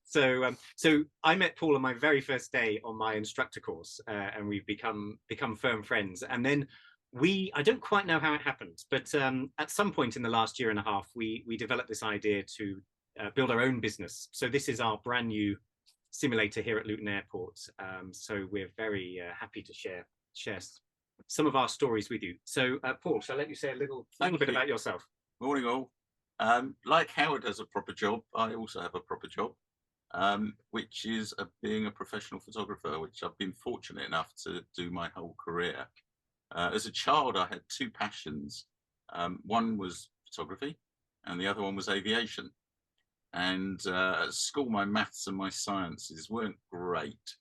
So I met Paul on my very first day on my instructor course, and we've become firm friends. And then I don't quite know how it happened, but at some point in the last year and a half, we developed this idea to build our own business. So this is our brand new simulator here at Luton Airport. So we're very happy to share some of our stories with you. So Paul, shall I let you say a little bit about yourself? Morning all. Like Howard has a proper job, I also have a proper job, which is being a professional photographer, which I've been fortunate enough to do my whole career. As a child, I had two passions. One was photography and the other one was aviation. And at school, my maths and my sciences weren't great.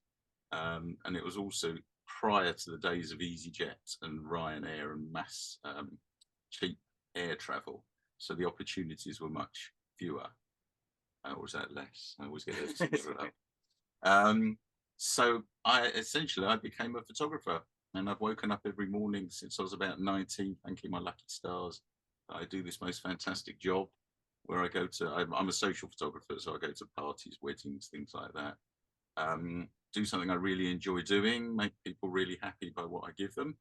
And it was also prior to the days of EasyJet and Ryanair and mass cheap air travel. So the opportunities were much fewer. Or was that less? I always get those mixed up. So I became a photographer, and I've woken up every morning since I was about 19, thanking my lucky stars. I do this most fantastic job where I go to, I'm a social photographer, so I go to parties, weddings, things like that. Do something I really enjoy doing, make people really happy by what I give them,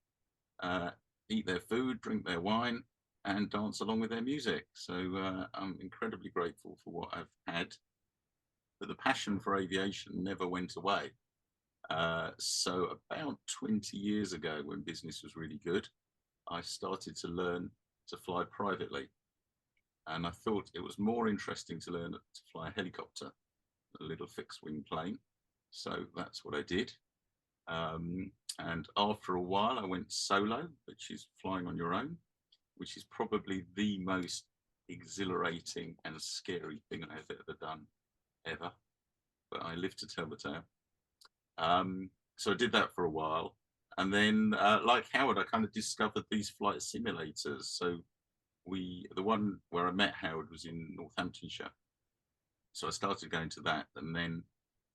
eat their food, drink their wine, and dance along with their music. So I'm incredibly grateful for what I've had. But the passion for aviation never went away. So about 20 years ago, when business was really good, I started to learn to fly privately. And I thought it was more interesting to learn to fly a helicopter, a little fixed wing plane. So that's what I did. And after a while, I went solo, which is flying on your own, which is probably the most exhilarating and scary thing I've ever done, ever. But I live to tell the tale. So I did that for a while. And then, like Howard, I kind of discovered these flight simulators. So the one where I met Howard was in Northamptonshire. So I started going to that. And then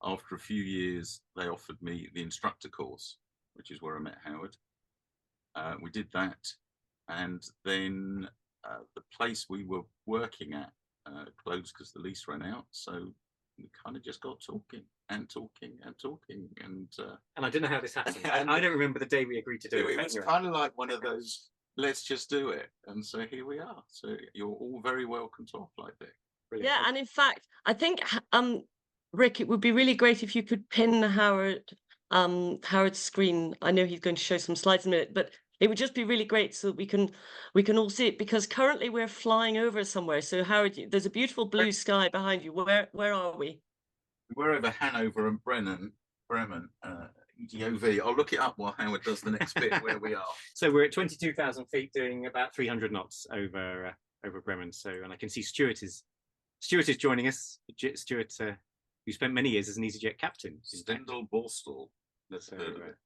after a few years, they offered me the instructor course, which is where I met Howard. We did that. And then the place we were working at closed because the lease ran out. So we kind of just got talking and talking and talking. And I don't know how this happened. I don't remember the day we agreed to do it. It was kind of like one of those, let's just do it. And so here we are. So you're all very welcome to our flight deck. Brilliant. Yeah, and in fact, I think, Rick, it would be really great if you could pin Howard's screen. I know he's going to show some slides in a minute, but it would just be really great so that we can all see it, because currently we're flying over somewhere. So Howard, there's a beautiful blue sky behind you. Where are we? We're over Hanover and Bremen, EDOV. I'll look it up while Howard does the next bit where we are. So we're at 22,000 feet doing about 300 knots over Bremen. So, and I can see Stuart is joining us. Stuart, who spent many years as an EasyJet captain. Stendal Borstal. Let's heard of it.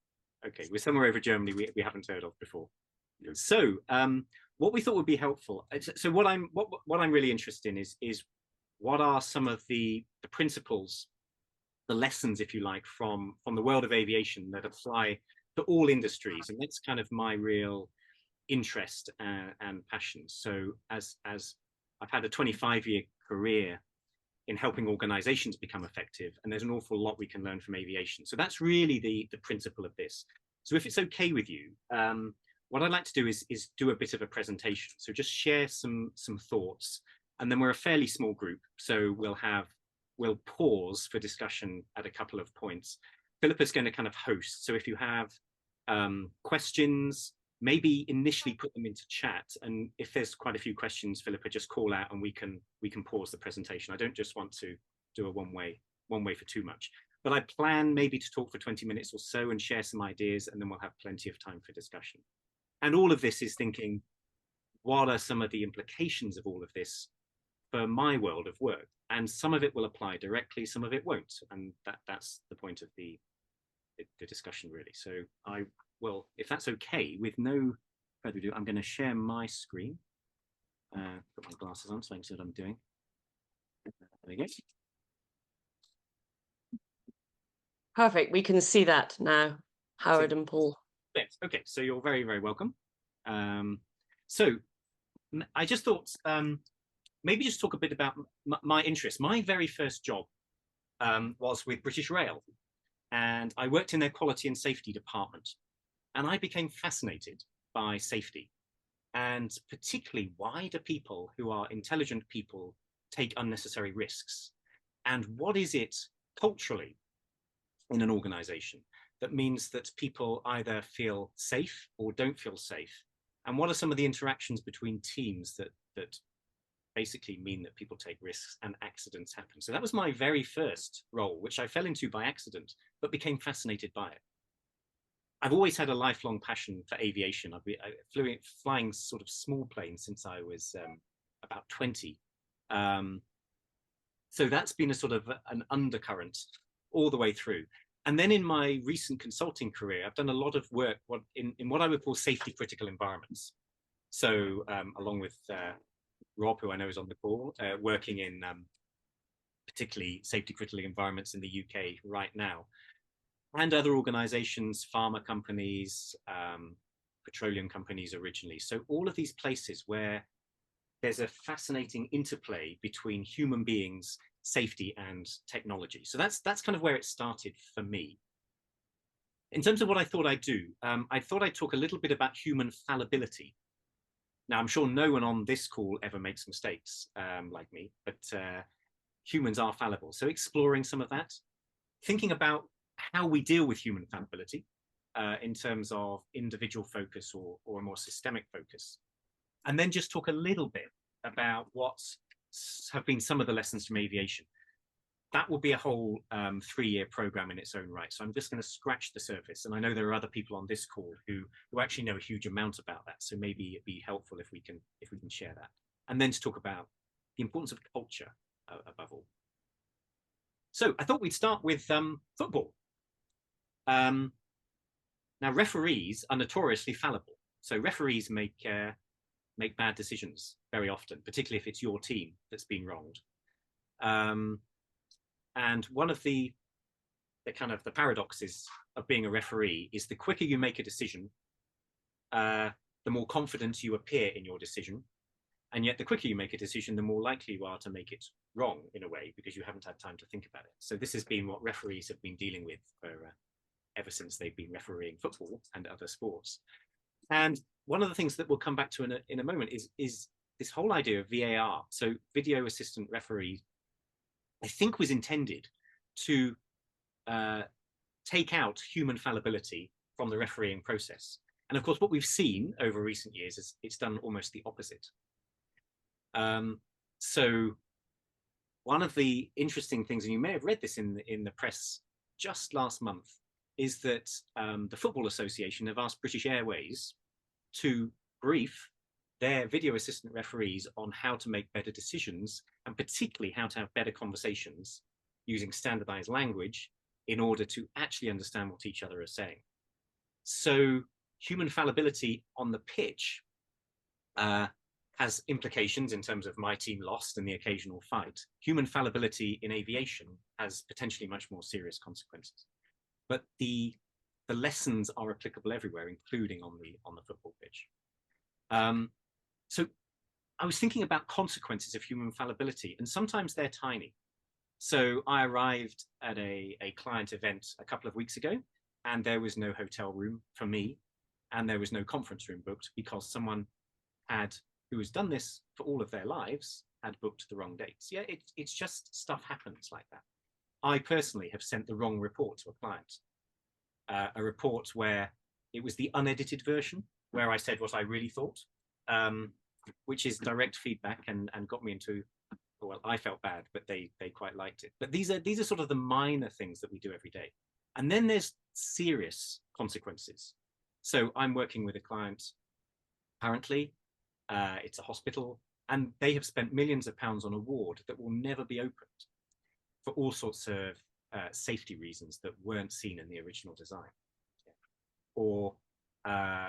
Okay, we're somewhere over Germany we haven't heard of before. So what we thought would be helpful. So what I'm really interested in is what are some of the principles, the lessons, if you like, from the world of aviation that apply to all industries, and that's kind of my real interest and passion. So as I've had a 25-year career in helping organizations become effective, and there's an awful lot we can learn from aviation. So that's really the principle of this. So if it's okay with you, what I'd like to do is do a bit of a presentation. So just share some thoughts, and then we're a fairly small group, so we'll pause for discussion at a couple of points. Philippa's going to kind of host. So if you have questions, maybe initially put them into chat, and if there's quite a few questions, Philippa, just call out and we can pause the presentation. I don't just want to do a one way for too much, but I plan maybe to talk for 20 minutes or so and share some ideas, and then we'll have plenty of time for discussion. And all of this is thinking, what are some of the implications of all of this for my world of work? And some of it will apply directly, some of it won't, and that's the point of the discussion, really. So I will, if that's okay, with no further ado, I'm going to share my screen. Put my glasses on so I can see what I'm doing. There we go. Perfect. We can see that now, Howard and Paul. Yes. Okay, so you're very, very welcome. So I just thought maybe just talk a bit about my interest. My very first job was with British Rail, and I worked in their quality and safety department, and I became fascinated by safety, and particularly why do people who are intelligent people take unnecessary risks, and what is it culturally in an organization that means that people either feel safe or don't feel safe, and what are some of the interactions between teams that basically mean that people take risks and accidents happen. So that was my very first role, which I fell into by accident, but became fascinated by it. I've always had a lifelong passion for aviation. I've been flying sort of small planes since I was about 20. So that's been a sort of an undercurrent all the way through. And then in my recent consulting career, I've done a lot of work in what I would call safety critical environments. So along with Rob, who I know is on the call, working in particularly safety critical environments in the UK right now, and other organizations, pharma companies, petroleum companies originally. So all of these places where there's a fascinating interplay between human beings, safety, and technology. So that's kind of where it started for me. In terms of what I thought I'd do, I thought I'd talk a little bit about human fallibility. Now, I'm sure no one on this call ever makes mistakes like me, but humans are fallible. So exploring some of that, thinking about how we deal with human fallibility in terms of individual focus or a more systemic focus. And then just talk a little bit about what have been some of the lessons from aviation. That will be a whole 3-year program in its own right. So I'm just going to scratch the surface. And I know there are other people on this call who actually know a huge amount about that. So maybe it'd be helpful if we can share that. And then to talk about the importance of culture above all. So I thought we'd start with football. Now, referees are notoriously fallible. So referees make bad decisions very often, particularly if it's your team that's been wronged. And one of the kind of the paradoxes of being a referee is the quicker you make a decision, the more confident you appear in your decision. And yet the quicker you make a decision, the more likely you are to make it wrong in a way, because you haven't had time to think about it. So this has been what referees have been dealing with for ever since they've been refereeing football and other sports. And one of the things that we'll come back to in a moment is this whole idea of VAR. So video assistant referee, I think, was intended to take out human fallibility from the refereeing process. And of course, what we've seen over recent years is it's done almost the opposite. So one of the interesting things, and you may have read this in the press just last month, is that the Football Association have asked British Airways to brief their video assistant referees on how to make better decisions, and particularly how to have better conversations using standardized language in order to actually understand what each other are saying. So human fallibility on the pitch has implications in terms of my team lost in the occasional fight. Human fallibility in aviation has potentially much more serious consequences. But the lessons are applicable everywhere, including on the football pitch. So I was thinking about consequences of human fallibility, and sometimes they're tiny. So I arrived at a client event a couple of weeks ago, and there was no hotel room for me, and there was no conference room booked because someone who has done this for all of their lives had booked the wrong dates. Yeah, it's just stuff happens like that. I personally have sent the wrong report to a client, a report where it was the unedited version, where I said what I really thought, which is direct feedback and got me into, well, I felt bad, but they quite liked it. But these are sort of the minor things that we do every day. And then there's serious consequences. So I'm working with a client currently, it's a hospital, and they have spent millions of pounds on a ward that will never be opened for all sorts of safety reasons that weren't seen in the original design. Or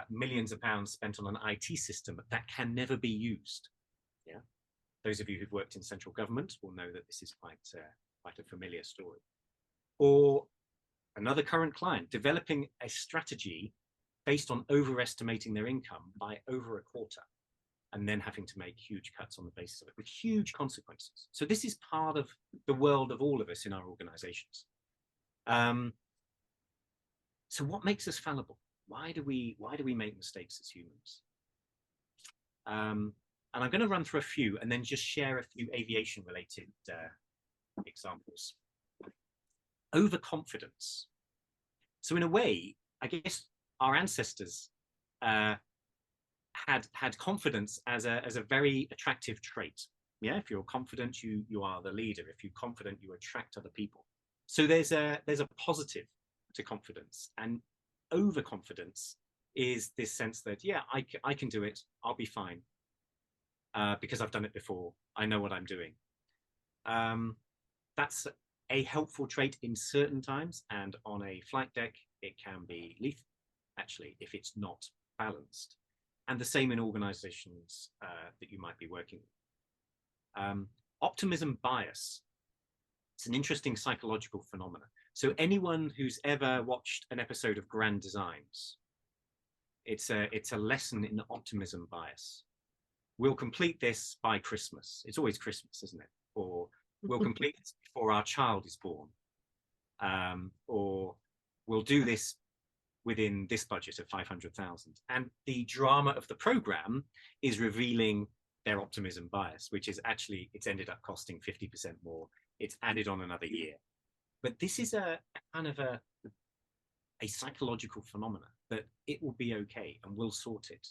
millions of pounds spent on an IT system that can never be used. Yeah, those of you who've worked in central government will know that this is quite a familiar story. Or another current client developing a strategy based on overestimating their income by over a quarter. and then having to make huge cuts on the basis of it with huge consequences. So this is part of the world of all of us in our organizations. So what makes us fallible? Why do we make mistakes as humans? And I'm going to run through a few and then just share a few aviation related examples. Overconfidence. So in a way, I guess our ancestors had confidence as a very attractive trait. Yeah, if you're confident, you are the leader. If you're confident, you attract other people. So there's a positive to confidence, and overconfidence is this sense that, yeah, I can do it. I'll be fine because I've done it before. I know what I'm doing. That's a helpful trait in certain times, and on a flight deck, it can be lethal, actually, if it's not balanced. And the same in organizations that you might be working with. Optimism bias. It's an interesting psychological phenomenon. So anyone who's ever watched an episode of Grand Designs, it's a lesson in optimism bias. We'll complete this by Christmas. It's always Christmas, isn't it? Or we'll complete this before our child is born. Or we'll do this within this budget of 500,000. And the drama of the program is revealing their optimism bias, which is actually, it's ended up costing 50% more. It's added on another year. But this is a kind of a psychological phenomenon that it will be okay and we'll sort it.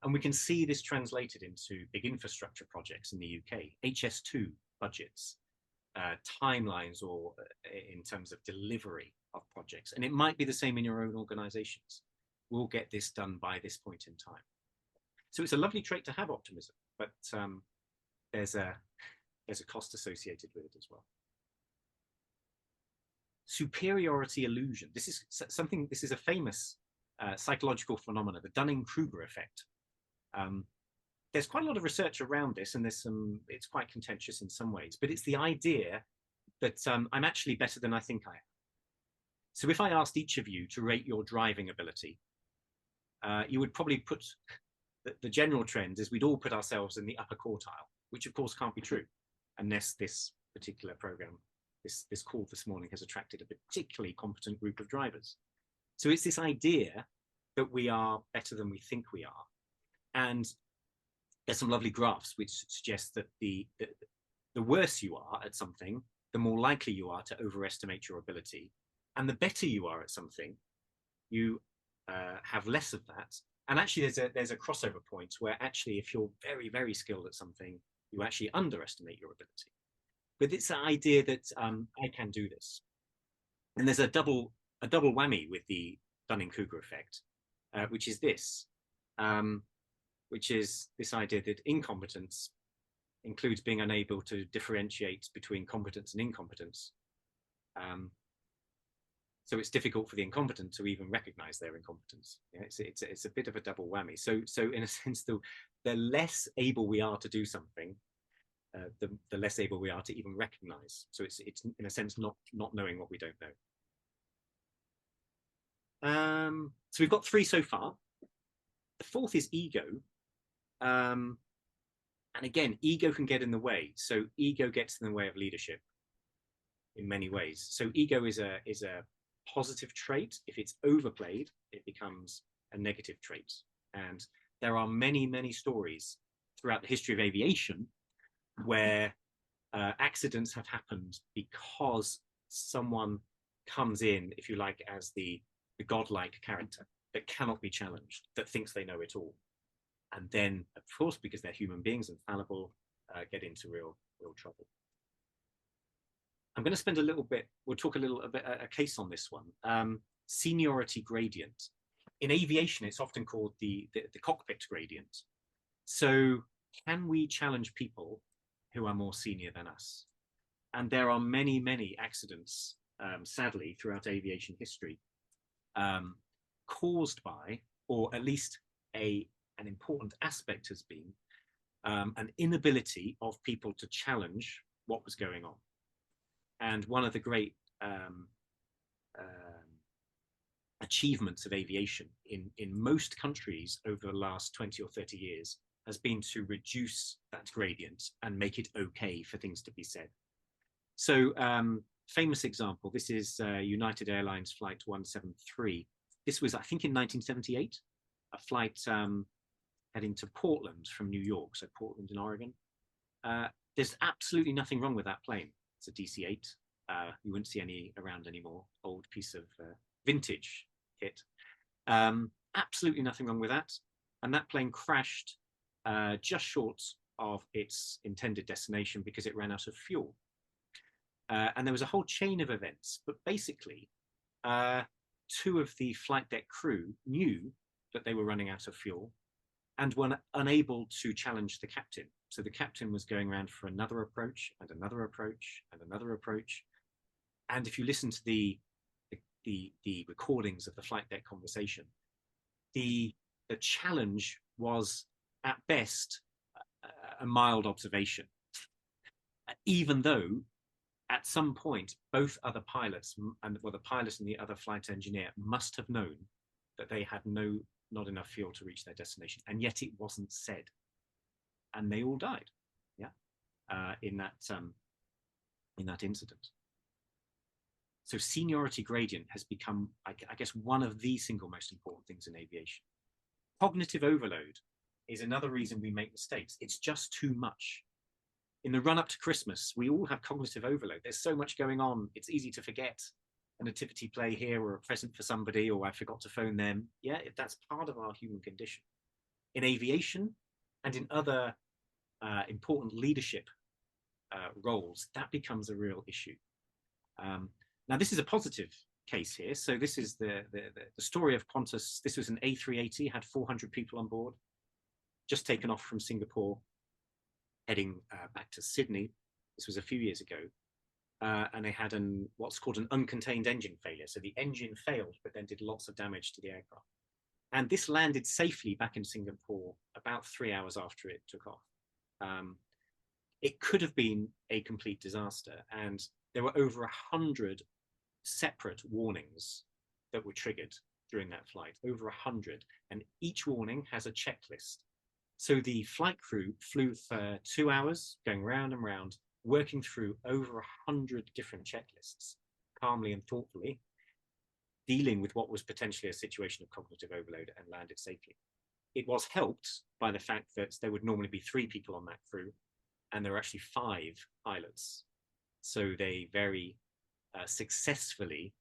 And we can see this translated into big infrastructure projects in the UK, HS2 budgets, timelines, or in terms of delivery of projects. And it might be the same in your own organizations. We'll get this done by this point in time. So it's a lovely trait to have, optimism, but there's a cost associated with it as well. Superiority illusion. This is a famous psychological phenomenon, the Dunning-Kruger effect. There's quite a lot of research around this, and it's quite contentious in some ways, but it's the idea that I'm actually better than I think I am. So if I asked each of you to rate your driving ability, you would probably put the general trend is we'd all put ourselves in the upper quartile, which of course can't be true unless this particular program, this call this morning, has attracted a particularly competent group of drivers. So it's this idea that we are better than we think we are. And there's some lovely graphs which suggest that the worse you are at something, the more likely you are to overestimate your ability. And the better you are at something, you have less of that. And actually there's a crossover point where actually if you're very, very skilled at something, you actually underestimate your ability. But it's the idea that I can do this. And there's a double whammy with the Dunning-Kruger effect, which is this, which is this idea that incompetence includes being unable to differentiate between competence and incompetence. So it's difficult for the incompetent to even recognize their incompetence. Yeah, it's a bit of a double whammy. So in a sense, the less able we are to do something, the less able we are to even recognize. So it's in a sense not knowing what we don't know. So we've got 3 so far. The fourth is ego. And again, ego can get in the way. So ego gets in the way of leadership in many ways. So ego is a positive trait. If it's overplayed, it becomes a negative trait. And there are many, many stories throughout the history of aviation where accidents have happened because someone comes in, if you like, as the godlike character that cannot be challenged, that thinks they know it all. And then, of course, because they're human beings and fallible, get into real trouble. I'm going to spend a little bit, we'll talk a case on this one. Seniority gradient. In aviation, it's often called the cockpit gradient. So can we challenge people who are more senior than us? And there are many, many accidents, sadly, throughout aviation history, caused by, or at least an important aspect has been, an inability of people to challenge what was going on. And one of the great achievements of aviation in most countries over the last 20 or 30 years has been to reduce that gradient and make it okay for things to be said. So famous example, this is United Airlines Flight 173. This was, I think, in 1978, a flight heading to Portland from New York, so Portland in Oregon. There's absolutely nothing wrong with that plane. It's a DC-8. You wouldn't see any around anymore. Old piece of vintage kit. Absolutely nothing wrong with that. And that plane crashed just short of its intended destination because it ran out of fuel. And there was a whole chain of events, but basically, two of the flight deck crew knew that they were running out of fuel and were unable to challenge the captain. So the captain was going around for another approach and another approach and another approach. And if you listen to the recordings of the flight deck conversation, the challenge was at best a mild observation, even though at some point both other pilots and the pilot and the other flight engineer must have known that they had not enough fuel to reach their destination, and yet it wasn't said, and they all died. In that incident. So seniority gradient has become, I guess, one of the single most important things in aviation. Cognitive overload is another reason we make mistakes. It's just too much. In the run up to Christmas, we all have cognitive overload. There's so much going on. It's easy to forget a nativity play here or a present for somebody, or I forgot to phone them. Yeah, that's part of our human condition. In aviation and in other important leadership roles, that becomes a real issue. Now, this is a positive case here. So this is the story of Qantas. This was an A380, had 400 people on board, just taken off from Singapore, heading back to Sydney. This was a few years ago. And they had what's called an uncontained engine failure. So the engine failed, but then did lots of damage to the aircraft. And this landed safely back in Singapore about 3 hours after it took off. It could have been a complete disaster. And there were over 100 separate warnings that were triggered during that flight, over 100. And each warning has a checklist. So the flight crew flew for 2 hours, going round and round, working through over 100 different checklists, calmly and thoughtfully, dealing with what was potentially a situation of cognitive overload, and landed safely. It was helped by the fact that there would normally be 3 people on that crew, and there were actually 5 pilots. So they very successfully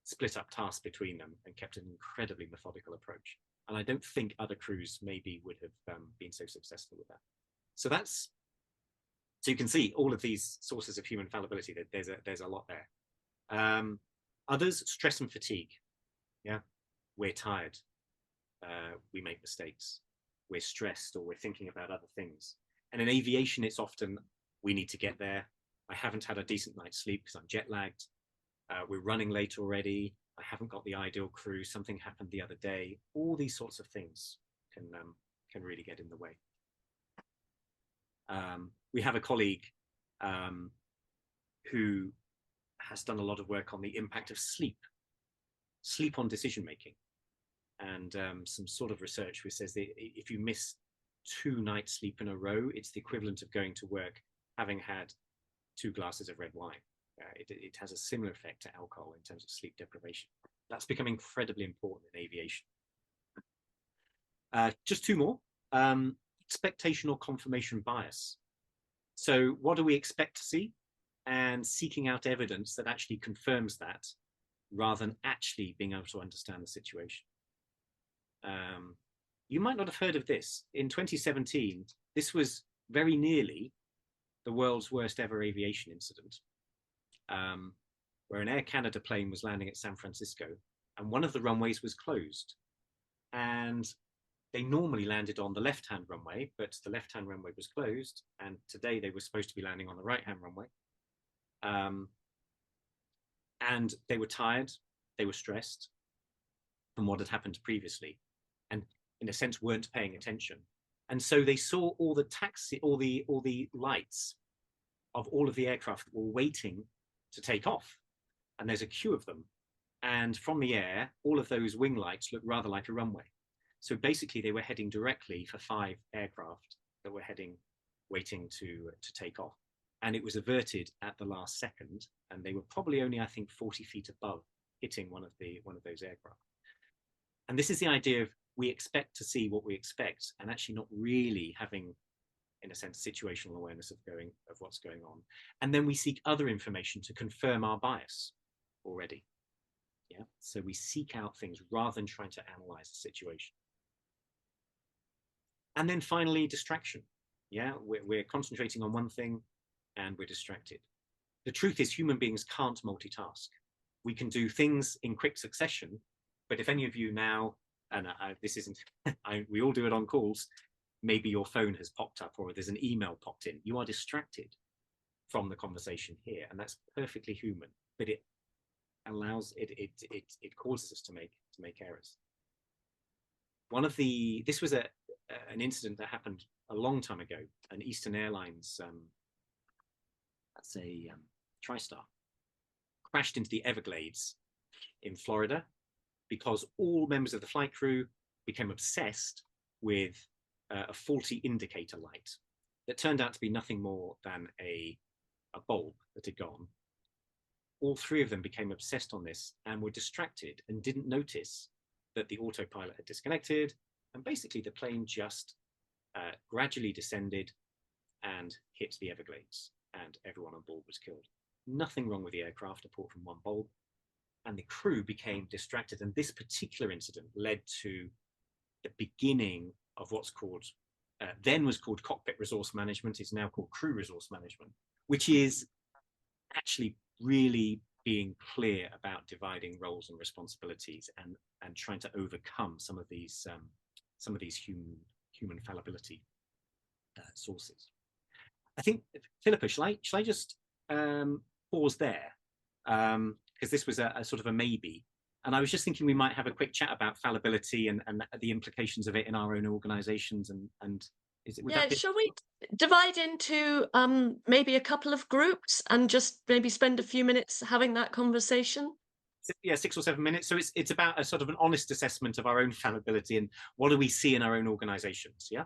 split up tasks between them and kept an incredibly methodical approach. And I don't think other crews maybe would have been so successful with that. So so you can see all of these sources of human fallibility. There's a lot there. Others, stress and fatigue. Yeah, we're tired. We make mistakes. We're stressed, or we're thinking about other things. And in aviation, it's often, we need to get there. I haven't had a decent night's sleep because I'm jet lagged. We're running late already. I haven't got the ideal crew. Something happened the other day. All these sorts of things can really get in the way. We have a colleague who has done a lot of work on the impact of sleep on decision making, and some sort of research which says that if you miss 2 nights sleep in a row, it's the equivalent of going to work having had 2 glasses of red wine. It has a similar effect to alcohol in terms of sleep deprivation. That's become incredibly important in aviation. Just 2 more. Expectation or confirmation bias. So what do we expect to see? And seeking out evidence that actually confirms that, rather than actually being able to understand the situation. You might not have heard of this. In 2017, this was very nearly the world's worst ever aviation incident, where an Air Canada plane was landing at San Francisco, and one of the runways was closed. And they normally landed on the left-hand runway, but the left-hand runway was closed, and today they were supposed to be landing on the right-hand runway. And they were tired, they were stressed from what had happened previously, and in a sense weren't paying attention. And so they saw all the lights of all of the aircraft that were waiting to take off. And there's a queue of them. And from the air, all of those wing lights look rather like a runway. So basically, they were heading directly for 5 aircraft that were waiting to take off. And it was averted at the last second, and they were probably only, I think, 40 feet above hitting one of those aircraft. And this is the idea of we expect to see what we expect, and actually not really having, in a sense, situational awareness of what's going on. And then we seek other information to confirm our bias already. Yeah. So we seek out things rather than trying to analyze the situation. And then finally, distraction. Yeah, we're concentrating on one thing and we're distracted. The truth is, human beings can't multitask. We can do things in quick succession, but if any of you now, and this isn't, we all do it on calls, maybe your phone has popped up or there's an email popped in, you are distracted from the conversation here, and that's perfectly human, but it allows, it causes us to make errors. This was an incident that happened a long time ago. An Eastern Airlines, that's a TriStar, crashed into the Everglades in Florida because all members of the flight crew became obsessed with a faulty indicator light that turned out to be nothing more than a bulb that had gone. All 3 of them became obsessed on this and were distracted and didn't notice that the autopilot had disconnected, and basically the plane just gradually descended and hit the Everglades, and everyone on board was killed. Nothing wrong with the aircraft apart from one bulb, and the crew became distracted. And this particular incident led to the beginning of what's called, then was called cockpit resource management, is now called crew resource management, which is actually really being clear about dividing roles and responsibilities and trying to overcome some of these human fallibility sources. I think, Philippa, shall I just pause there? Because this was a sort of a maybe. And I was just thinking we might have a quick chat about fallibility and the implications of it in our own organizations. And is it, yeah, shall we divide into maybe a couple of groups and just maybe spend a few minutes having that conversation? Yeah, 6 or 7 minutes. So it's about a sort of an honest assessment of our own fallibility and what do we see in our own organizations. Yeah.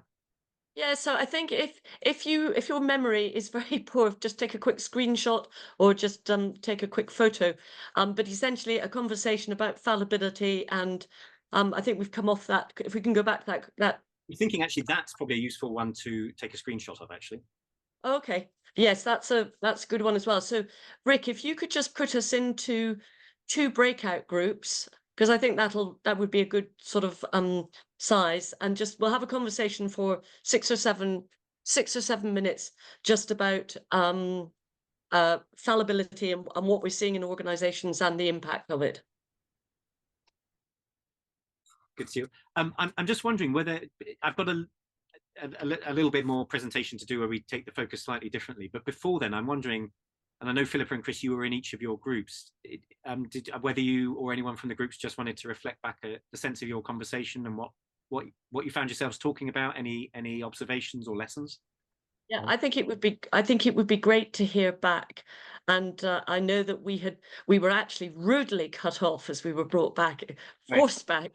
Yeah, so I think if your memory is very poor, just take a quick screenshot or just take a quick photo. But essentially a conversation about fallibility, and I think we've come off that. If we can go back to that. You're thinking actually that's probably a useful one to take a screenshot of, actually. Okay. Yes, that's a good one as well. So Rick, if you could just put us into 2 breakout groups, because I think that would be a good sort of size, and just we'll have a conversation for 6 or 7 minutes just about fallibility and what we're seeing in organizations and the impact of it. Good to see you. I'm just wondering whether I've got a little bit more presentation to do where we take the focus slightly differently. But before then, I'm wondering, and I know Philippa and Chris, you were in each of your groups. Whether you or anyone from the groups just wanted to reflect back the sense of your conversation and what you found yourselves talking about, any observations or lessons? Yeah, I think it would be great to hear back. And I know that we were actually rudely cut off as we were brought back, forced back,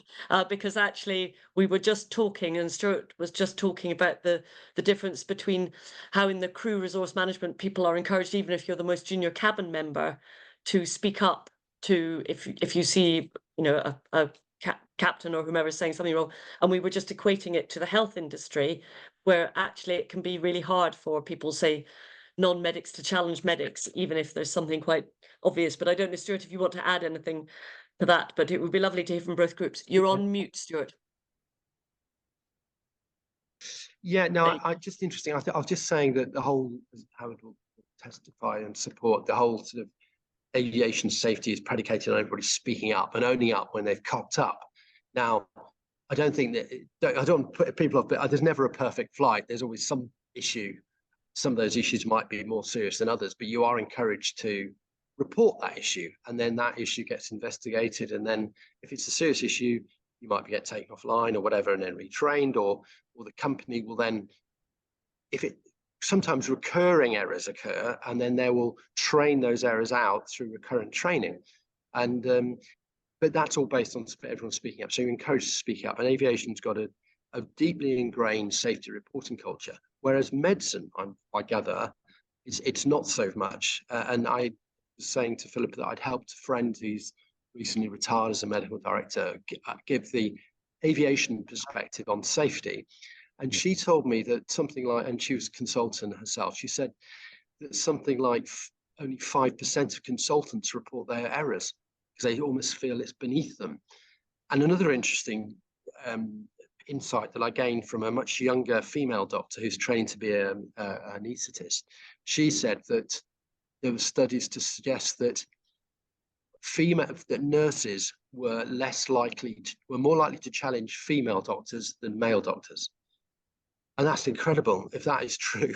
because actually we were just talking, and Stuart was just talking about the difference between how in the crew resource management people are encouraged, even if you're the most junior cabin member, to speak up to if you see a captain or whomever is saying something wrong. And we were just equating it to the health industry, where actually it can be really hard for people, say, non-medics, to challenge medics, even if there's something quite obvious. But I don't know, Stuart, if you want to add anything to that, but it would be lovely to hear from both groups. You're on mute, Stuart. Yeah, no, I just interesting. I was just saying that the whole, as Howard will testify and support, the whole sort of aviation safety is predicated on everybody speaking up and owning up when they've cocked up. Now, I don't think that, I don't put people off, but there's never a perfect flight. There's always some issue. Some of those issues might be more serious than others, but you are encouraged to report that issue, and then that issue gets investigated. And then if it's a serious issue, you might get taken offline or whatever, and then retrained, or the company will then, sometimes recurring errors occur, and then they will train those errors out through recurrent training. And but that's all based on everyone speaking up. So you're encouraged to speak up, and aviation's got a deeply ingrained safety reporting culture, whereas medicine, I gather, it's not so much. And I was saying to Philip that I'd helped a friend who's recently retired as a medical director give the aviation perspective on safety. And she told me that something like, and she was a consultant herself, she said that something like only 5% of consultants report their errors because they almost feel it's beneath them. And another interesting insight that I gained from a much younger female doctor who's trained to be an anaesthetist, she said that there were studies to suggest that nurses were more likely to challenge female doctors than male doctors. And that's incredible if that is true.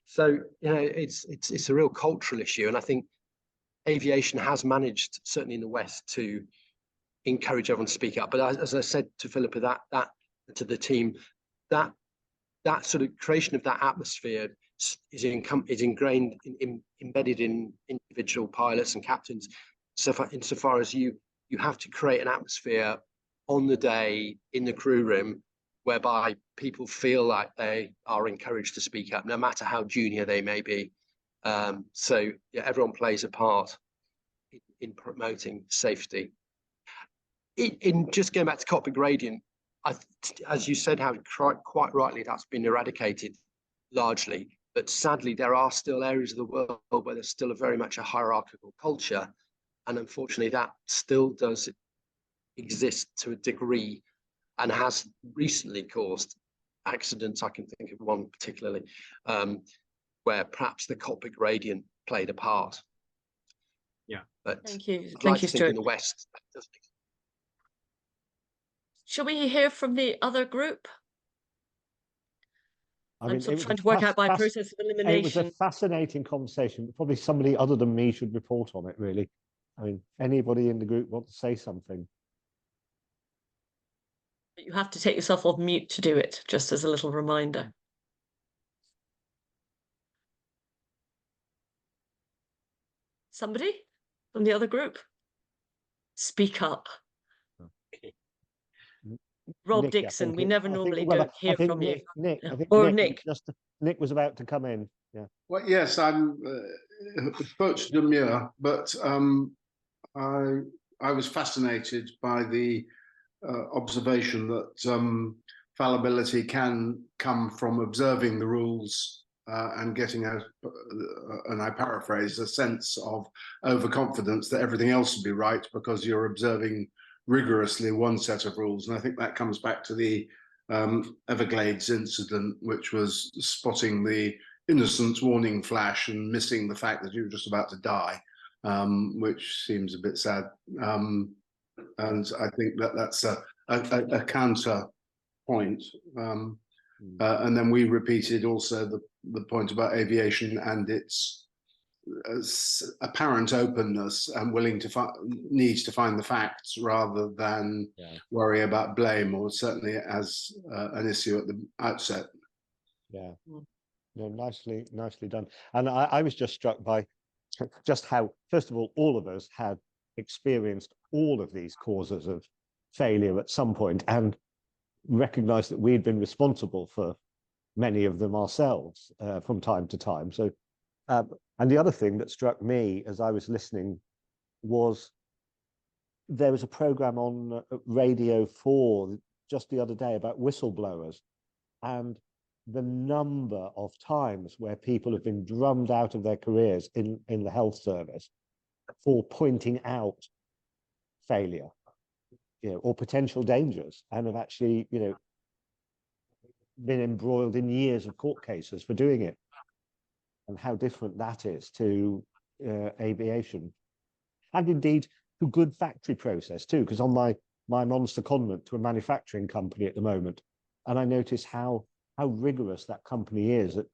So it's a real cultural issue, and I think aviation has managed, certainly in the West, to encourage everyone to speak up. But as I said to Philippa, that to the team, that sort of creation of that atmosphere is ingrained, embedded in individual pilots and captains. So insofar as you have to create an atmosphere on the day in the crew room whereby people feel like they are encouraged to speak up, no matter how junior they may be. So yeah, everyone plays a part in promoting safety. In just going back to cockpit gradient, as you said, how quite rightly, that's been eradicated largely. But sadly, there are still areas of the world where there's still very much a hierarchical culture. And unfortunately, that still does exist to a degree and has recently caused accidents. I can think of one particularly where perhaps the cockpit gradient played a part. Yeah. But thank you. Thank you, Stuart. In the West, that doesn't exist. Shall we hear from the other group? I'm sort of trying to work out by process of elimination. It was a fascinating conversation. Probably somebody other than me should report on it, really. I mean, anybody in the group want to say something? You have to take yourself off mute to do it, just as a little reminder. Somebody from the other group? Speak up. Rob Nick, Dixon, we never normally don't hear from you. Nick, or Nick. Nick was about to come in. Yeah. Well, yes, I'm Butch demure, but I was fascinated by the observation that fallibility can come from observing the rules and getting and I paraphrase, a sense of overconfidence that everything else will be right because you're observing rigorously one set of rules. And I think that comes back to the Everglades incident, which was spotting the innocence warning flash and missing the fact that you were just about to die, which seems a bit sad. And I think that's a counter point. And then we repeated also the point about aviation and its apparent openness and needs to find the facts rather than worry about blame, or certainly as an issue at the outset. Yeah, no, nicely done. And I was just struck by just how, first of all of us had experienced all of these causes of failure at some point and recognized that we'd been responsible for many of them ourselves from time to time. So and the other thing that struck me as I was listening was there was a program on Radio 4 just the other day about whistleblowers, and the number of times where people have been drummed out of their careers in the health service for pointing out failure, or potential dangers, and have actually, been embroiled in years of court cases for doing it. And how different that is to aviation, and indeed to good factory process too. Because on my monster secondment to a manufacturing company at the moment, and I notice how rigorous that company is at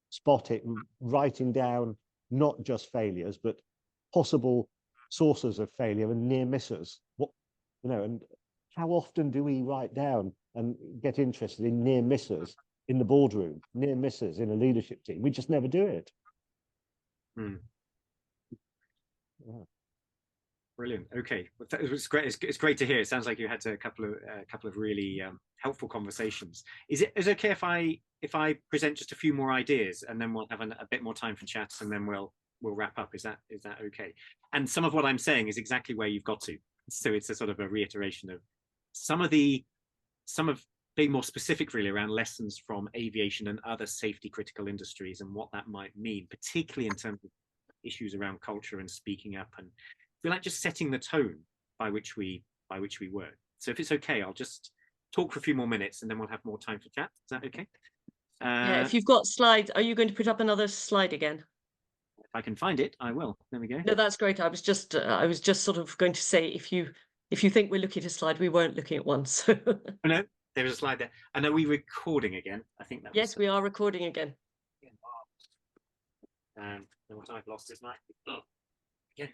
spotting, writing down not just failures but possible sources of failure and near misses. And how often do we write down and get interested in near misses in the boardroom, near misses in a leadership team? We just never do it. Brilliant. Brilliant. Okay, well, it was great. It's great to hear. It sounds like you had a couple of really helpful conversations. Is it okay if I present just a few more ideas, and then we'll have a bit more time for chats, and then we'll wrap up? Is that okay? And some of what I'm saying is exactly where you've got to. So it's a sort of a reiteration of some of being more specific really around lessons from aviation and other safety critical industries and what that might mean, particularly in terms of issues around culture and speaking up, and feel like just setting the tone by which we work. So if it's okay, I'll just talk for a few more minutes and then we'll have more time for chat. Is that okay? Yeah, if you've got slides, are you going to put up another slide again? If I can find it, I will. There we go. No, that's great. I was just sort of going to say, if you think we're looking at a slide, we weren't looking at one. So Oh, no, there was a slide there. And are we recording again? I think that. Yes, we are recording again. I've lost his mic. Yeah.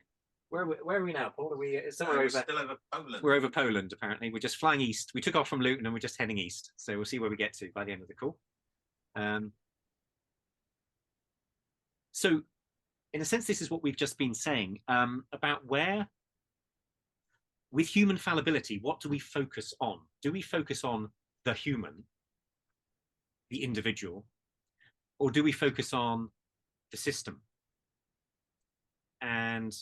Where are we now, Paul? Are we somewhere we're over? still over Poland. We're over Poland, apparently. We're just flying east. We took off from Luton and we're just heading east. So we'll see where we get to by the end of the call. So, in a sense, this is what we've just been saying about where, with human fallibility, what do we focus on? Do we focus on the human, the individual, or do we focus on the system? And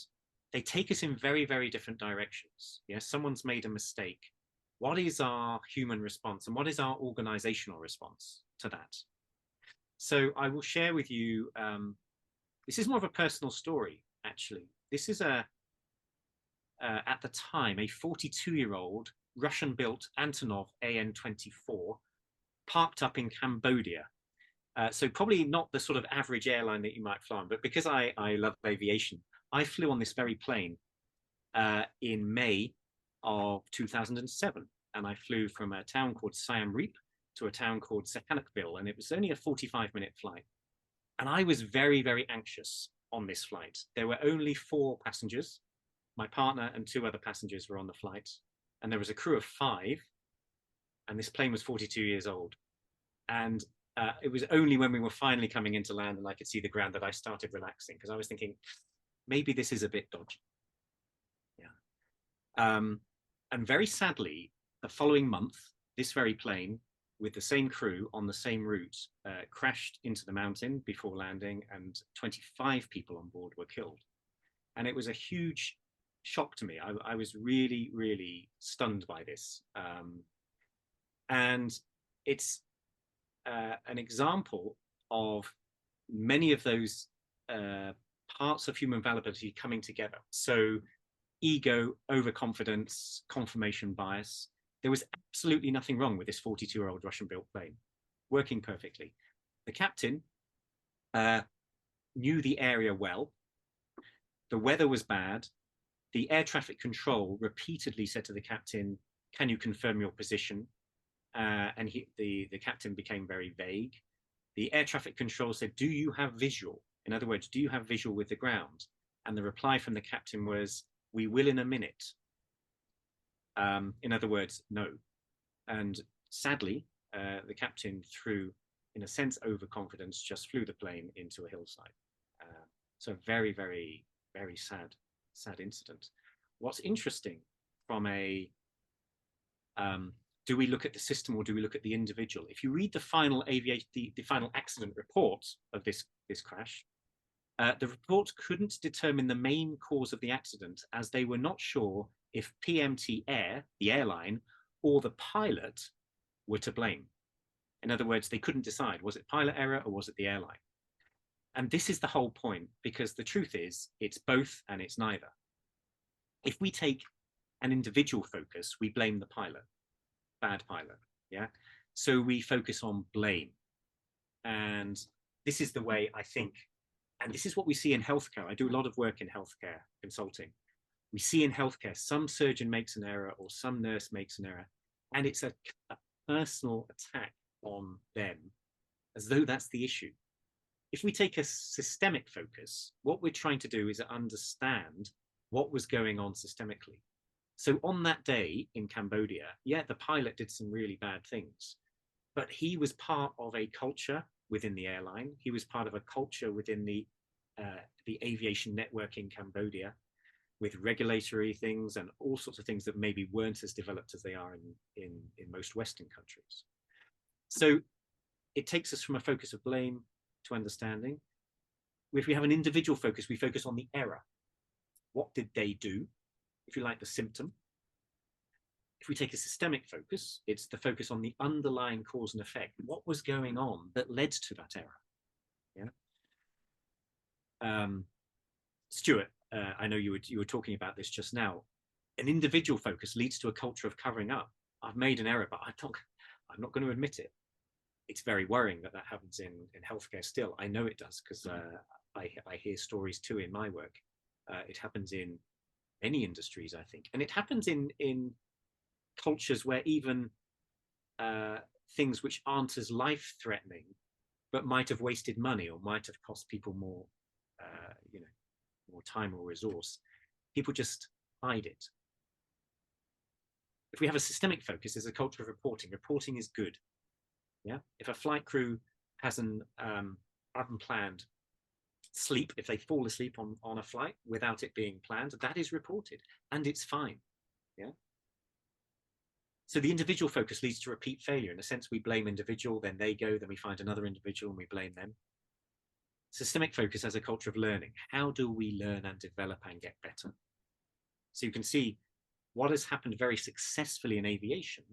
they take us in very, very different directions. Yeah, someone's made a mistake. What is our human response and what is our organizational response to that? So I will share with you, this is more of a personal story, actually. This is at the time, a 42-year-old Russian-built Antonov AN-24 parked up in Cambodia. So probably not the sort of average airline that you might fly on, but because I love aviation, I flew on this very plane in May of 2007. And I flew from a town called Siam Reap to a town called Sihanoukville, and it was only a 45-minute flight. And I was very, very anxious on this flight. There were only 4 passengers. My partner and 2 other passengers were on the flight. And there was a crew of 5. And this plane was 42 years old. And it was only when we were finally coming into land and I could see the ground that I started relaxing, because I was thinking, maybe this is a bit dodgy. Yeah. And very sadly, the following month, this very plane with the same crew on the same route crashed into the mountain before landing, and 25 people on board were killed. And it was a huge shock to me. I was really, really stunned by this. And it's an example of many of those parts of human fallibility coming together. So ego, overconfidence, confirmation bias. There was absolutely nothing wrong with this 42-year-old Russian-built plane, working perfectly. The captain knew the area well. The weather was bad. The air traffic control repeatedly said to the captain, "Can you confirm your position?" And the captain became very vague. The air traffic control said, "Do you have visual?" In other words, do you have visual with the ground? And the reply from the captain was, "We will in a minute." In other words, no. And sadly, the captain, through, in a sense, overconfidence, just flew the plane into a hillside. So very, very, very sad incident. What's interesting from a, do we look at the system or do we look at the individual? If you read the final the final accident report of this crash, the report couldn't determine the main cause of the accident, as they were not sure if PMT Air, the airline, or the pilot were to blame. In other words, they couldn't decide, was it pilot error or was it the airline? And this is the whole point, because the truth is, it's both and it's neither. If we take an individual focus, we blame the pilot, bad pilot, yeah? So we focus on blame. And this is the way I think, and this is what we see in healthcare. I do a lot of work in healthcare consulting. We see in healthcare, some surgeon makes an error or some nurse makes an error, and it's a personal attack on them, as though that's the issue. If we take a systemic focus, what we're trying to do is understand what was going on systemically. So on that day in Cambodia, yeah, the pilot did some really bad things, but he was part of a culture within the airline. He was part of a culture within the aviation network in Cambodia. with regulatory things and all sorts of things that maybe weren't as developed as they are in most Western countries. So it takes us from a focus of blame to understanding. If we have an individual focus, we focus on the error. What did they do? If you like, the symptom. If we take a systemic focus, it's the focus on the underlying cause and effect. What was going on that led to that error? Yeah. Stuart, I know you were talking about this just now. An individual focus leads to a culture of covering up. I've made an error, but I'm not going to admit it. It's very worrying that happens in healthcare still. I know it does because I hear stories too in my work. It happens in many industries, I think, and it happens in cultures where even things which aren't as life-threatening, but might have wasted money or might have cost people more, more time or resource, people just hide it. If we have a systemic focus, there's a culture of reporting. Reporting is good. Yeah. If a flight crew has an unplanned sleep, if they fall asleep on a flight without it being planned, that is reported and it's fine. Yeah. So the individual focus leads to repeat failure. In a sense, we blame individual, then they go, then we find another individual and we blame them. Systemic focus has a culture of learning. How do we learn and develop and get better? So you can see what has happened very successfully in aviation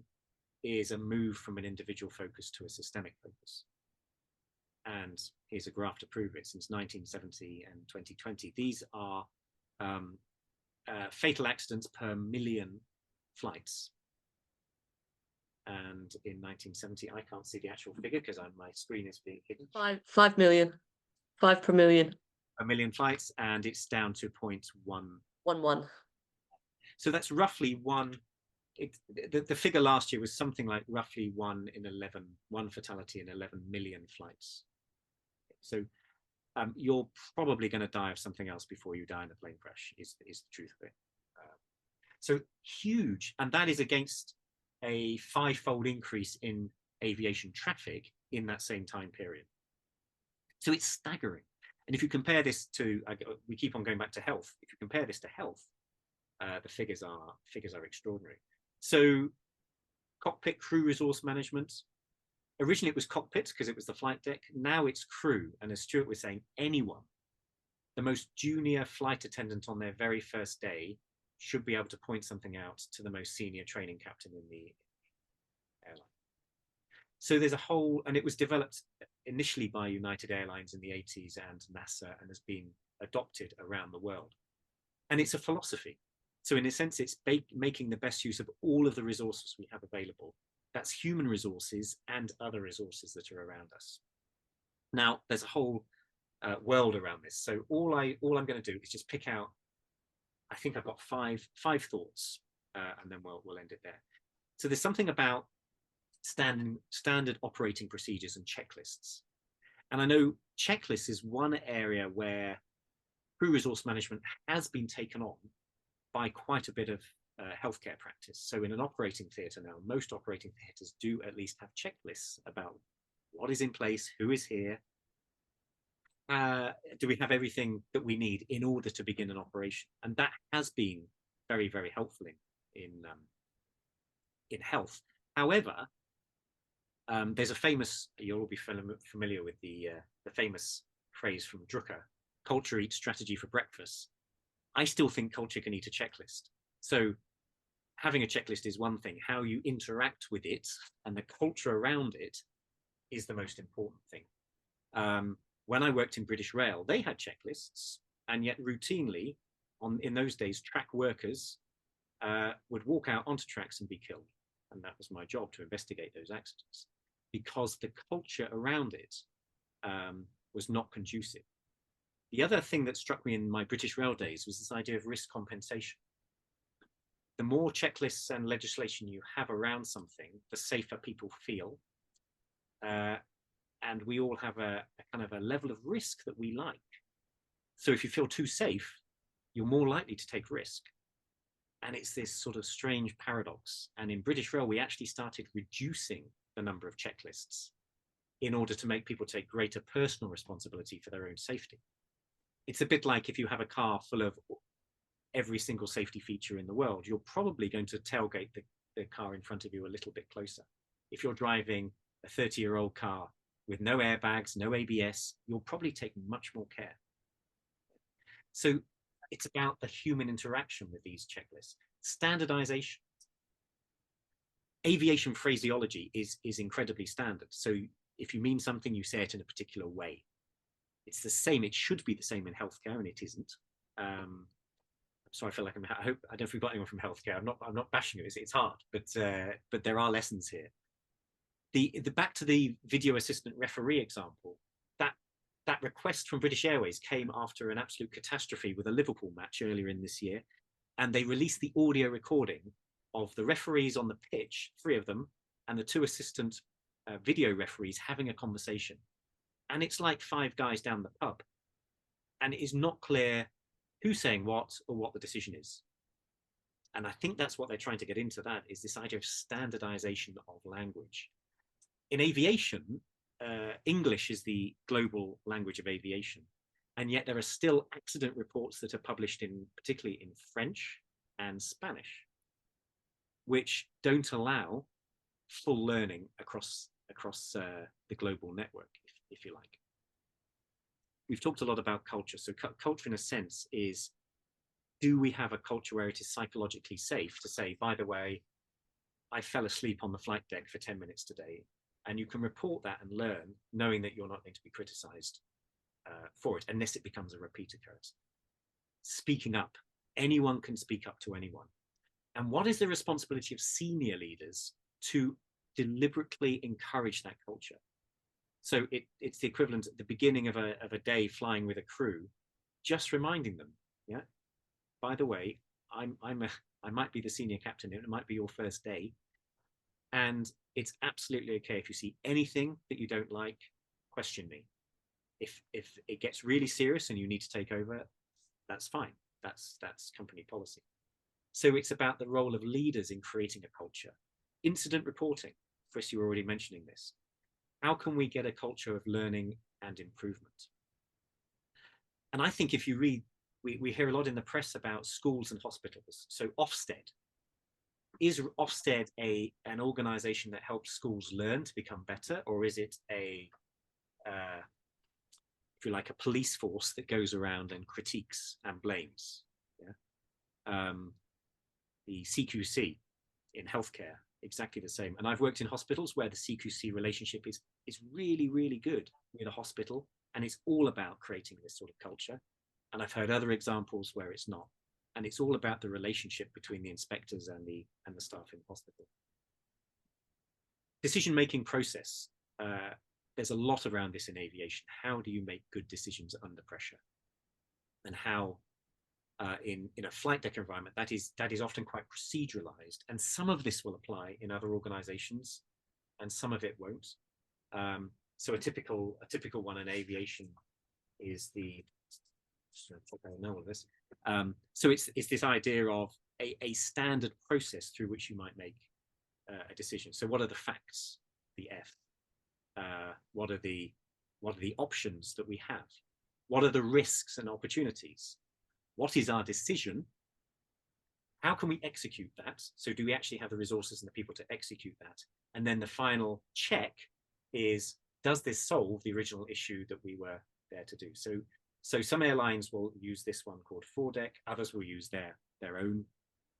is a move from an individual focus to a systemic focus. And here's a graph to prove it. Since 1970 and 2020, these are fatal accidents per million flights. And in 1970, I can't see the actual figure because my screen is being hidden. 5 million, 5 per million. A million flights, and it's down to 0.11. So that's roughly one. The figure last year was something like roughly 1 fatality in 11 million flights. So you're probably going to die of something else before you die in a plane crash, is the truth of it. So huge, and that is against a 5-fold increase in aviation traffic in that same time period. So it's staggering. And if you compare this to, we keep on going back to health. If you compare this to health, the figures are extraordinary. So cockpit crew resource management. Originally it was cockpits because it was the flight deck. Now it's crew. And as Stuart was saying, anyone, the most junior flight attendant on their very first day should be able to point something out to the most senior training captain in the airline. So there's a whole, and it was developed initially by United Airlines in the 80s and NASA, and has been adopted around the world. And it's a philosophy. So in a sense, it's making the best use of all of the resources we have available. That's human resources and other resources that are around us. Now, there's a whole world around this. So all I'm going to do is just pick out, I think I've got five thoughts, and then we'll end it there. So there's something about standard operating procedures and checklists. And I know checklists is one area where crew resource management has been taken on by quite a bit of healthcare practice. So in an operating theatre now, most operating theatres do at least have checklists about what is in place, who is here, do we have everything that we need in order to begin an operation? And that has been very, very helpful in health. However, there's a famous, you'll all be familiar with the famous phrase from Drucker, culture eats strategy for breakfast. I still think culture can eat a checklist. So having a checklist is one thing. How you interact with it and the culture around it is the most important thing. When I worked in British Rail, they had checklists, and yet routinely, in those days, track workers would walk out onto tracks and be killed. And that was my job, to investigate those accidents, because the culture around it was not conducive. The other thing that struck me in my British Rail days was this idea of risk compensation. The more checklists and legislation you have around something, the safer people feel. And we all have a kind of a level of risk that we like. So if you feel too safe, you're more likely to take risk. And it's this sort of strange paradox. And in British Rail, we actually started reducing the number of checklists in order to make people take greater personal responsibility for their own safety. It's a bit like if you have a car full of every single safety feature in the world, you're probably going to tailgate the car in front of you a little bit closer. If you're driving a 30-year-old car with no airbags, no ABS, you'll probably take much more care. So it's about the human interaction with these checklists. Standardization. Aviation phraseology is incredibly standard. So if you mean something, you say it in a particular way. It's the same. It should be the same in healthcare, and it isn't. So I feel like I hope I don't know if we've got anyone from healthcare. I'm not bashing it. It's hard, but there are lessons here. The back to the video assistant referee example. That request from British Airways came after an absolute catastrophe with a Liverpool match earlier in this year, and they released the audio recording of the referees on the pitch, 3 of them, and the 2 assistant video referees having a conversation. And it's like 5 guys down the pub, and it is not clear who's saying what or what the decision is. And I think that's what they're trying to get into, that is this idea of standardization of language. In aviation, English is the global language of aviation, and yet there are still accident reports that are published particularly in French and Spanish, which don't allow full learning across the global network, if you like. We've talked a lot about culture. So culture, in a sense, is, do we have a culture where it is psychologically safe to say, by the way, I fell asleep on the flight deck for 10 minutes today, and you can report that and learn, knowing that you're not going to be criticized for it, unless it becomes a repeat occurrence. Speaking up. Anyone can speak up to anyone. And what is the responsibility of senior leaders to deliberately encourage that culture? So it's the equivalent at the beginning of a day flying with a crew, just reminding them, yeah, by the way, I might be the senior captain, it might be your first day, and it's absolutely okay if you see anything that you don't like, question me. If it gets really serious and you need to take over, that's fine. That's company policy. So it's about the role of leaders in creating a culture. Incident reporting. Chris, you were already mentioning this. How can we get a culture of learning and improvement? And I think if you read, we hear a lot in the press about schools and hospitals. So Ofsted. Is Ofsted an organization that helps schools learn to become better, or is it if you like, a police force that goes around and critiques and blames? Yeah. The CQC in healthcare, exactly the same. And I've worked in hospitals where the CQC relationship is really, really good with a hospital, and it's all about creating this sort of culture. And I've heard other examples where it's not. And it's all about the relationship between the inspectors and the staff in the hospital. Decision-making process. There's a lot around this in aviation. How do you make good decisions under pressure? And how, in a flight deck environment, that is often quite proceduralized. And some of this will apply in other organizations, and some of it won't. So a typical one in aviation is I know all of this. So it's this idea of a standard process through which you might make a decision. So what are the facts? The F. What are the options that we have? What are the risks and opportunities? What is our decision? How can we execute that? So do we actually have the resources and the people to execute that? And then the final check is, does this solve the original issue that we were there to do? So some airlines will use this one called flightdeck, others will use their own.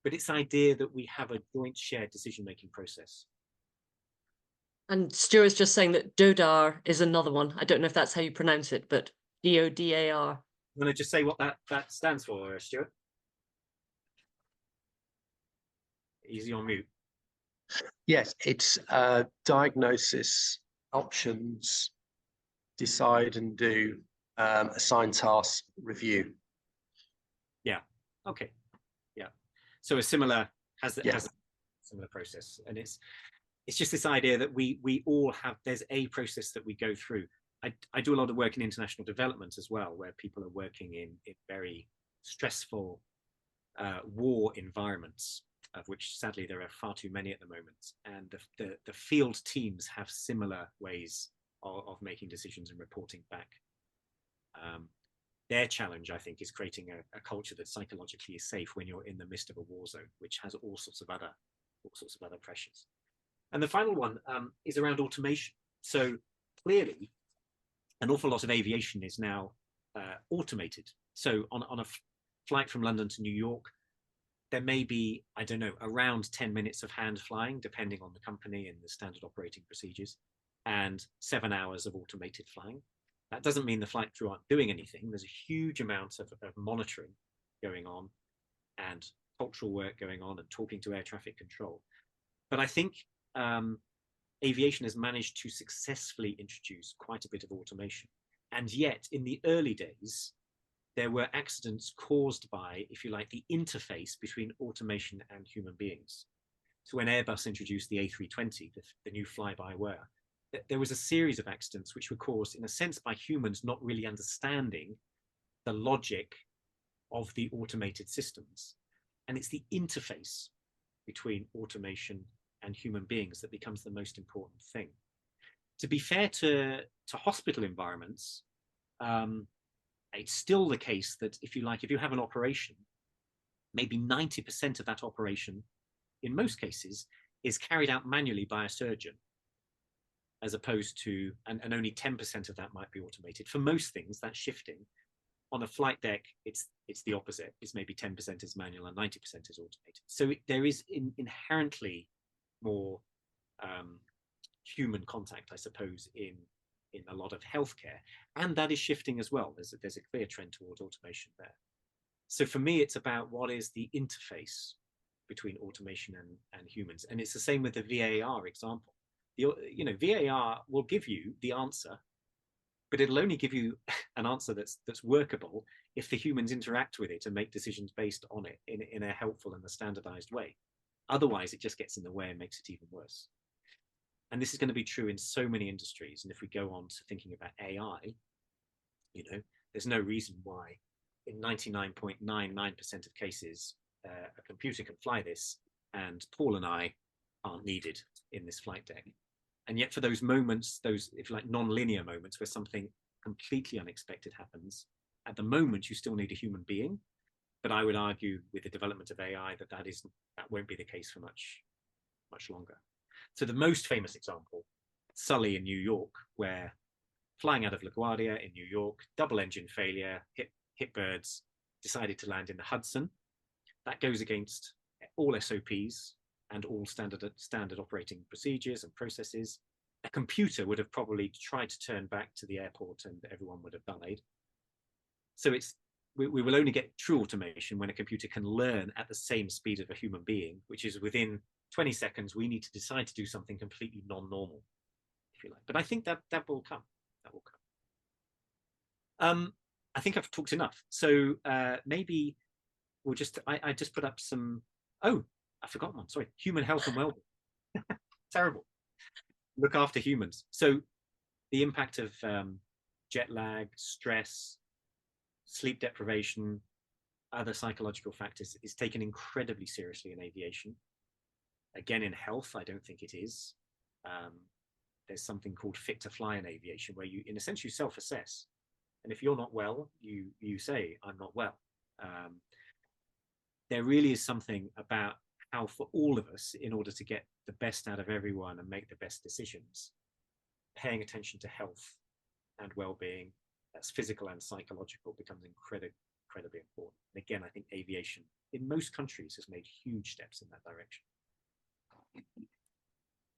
But it's the idea that we have a joint shared decision-making process. And Stuart's just saying that DODAR is another one. I don't know if that's how you pronounce it, but DODAR. I'm going to just say what that stands for, Stuart. Easy on mute. Yes, it's diagnosis, options, decide and do, assign tasks, review. Yeah. Okay. Yeah. So a similar has a similar process, and it's just this idea that we all have. There's a process that we go through. I do a lot of work in international development as well, where people are working in very stressful war environments, of which sadly there are far too many at the moment. And the field teams have similar ways of making decisions and reporting back. their challenge, I think, is creating a culture that psychologically is safe when you're in the midst of a war zone, which has all sorts of other pressures. And the final one is around automation. So clearly, an awful lot of aviation is now automated. So on a flight from London to New York, there may be, I don't know, around 10 minutes of hand flying, depending on the company and the standard operating procedures, and 7 hours of automated flying. That doesn't mean the flight crew aren't doing anything. There's a huge amount of monitoring going on and cultural work going on and talking to air traffic control. But I think aviation has managed to successfully introduce quite a bit of automation. And yet, in the early days, there were accidents caused by, if you like, the interface between automation and human beings. So when Airbus introduced the A320, the new fly-by-wire, there was a series of accidents which were caused, in a sense, by humans not really understanding the logic of the automated systems. And it's the interface between automation and human beings that becomes the most important thing. To be fair to hospital environments, it's still the case that, if you like, if you have an operation, maybe 90% of that operation, in most cases, is carried out manually by a surgeon, as opposed to, and only 10% of that might be automated. For most things, that's shifting. On a flight deck, it's the opposite. It's maybe 10% is manual and 90% is automated. So there is inherently more human contact, I suppose, in a lot of healthcare, and that is shifting as well. There's a clear trend towards automation there. So for me, it's about what is the interface between automation and humans, and it's the same with the VAR example. VAR will give you the answer, but it'll only give you an answer that's workable if the humans interact with it and make decisions based on it in a helpful and a standardized way. Otherwise, it just gets in the way and makes it even worse. And this is going to be true in so many industries. And if we go on to thinking about AI, there's no reason why in 99.99% of cases, a computer can fly this, and Paul and I aren't needed in this flight deck. And yet for those moments, those, if you like, non-linear moments where something completely unexpected happens, at the moment, you still need a human being. But I would argue with the development of AI that won't be the case for much longer. So the most famous example, Sully in New York, where flying out of LaGuardia in New York, double engine failure, hit birds, decided to land in the Hudson. That goes against all SOPs and all standard operating procedures and processes. A computer would have probably tried to turn back to the airport and everyone would have died. So we will only get true automation when a computer can learn at the same speed of a human being, which is within 20 seconds, we need to decide to do something completely non-normal, if you like. But I think that will come. That will come. I think I've talked enough. So maybe we'll just, I just put up some, oh, I forgot one, sorry. Human health and well-being. Terrible. Look after humans. So the impact of jet lag, stress, sleep deprivation, other psychological factors is taken incredibly seriously in aviation. Again, in health, I don't think it is. There's something called fit to fly in aviation, where you, in a sense, you self-assess. And if you're not well, you say, I'm not well. There really is something about how, for all of us, in order to get the best out of everyone and make the best decisions, paying attention to health and well-being, that's physical and psychological, becomes incredibly important. And again, I think aviation in most countries has made huge steps in that direction.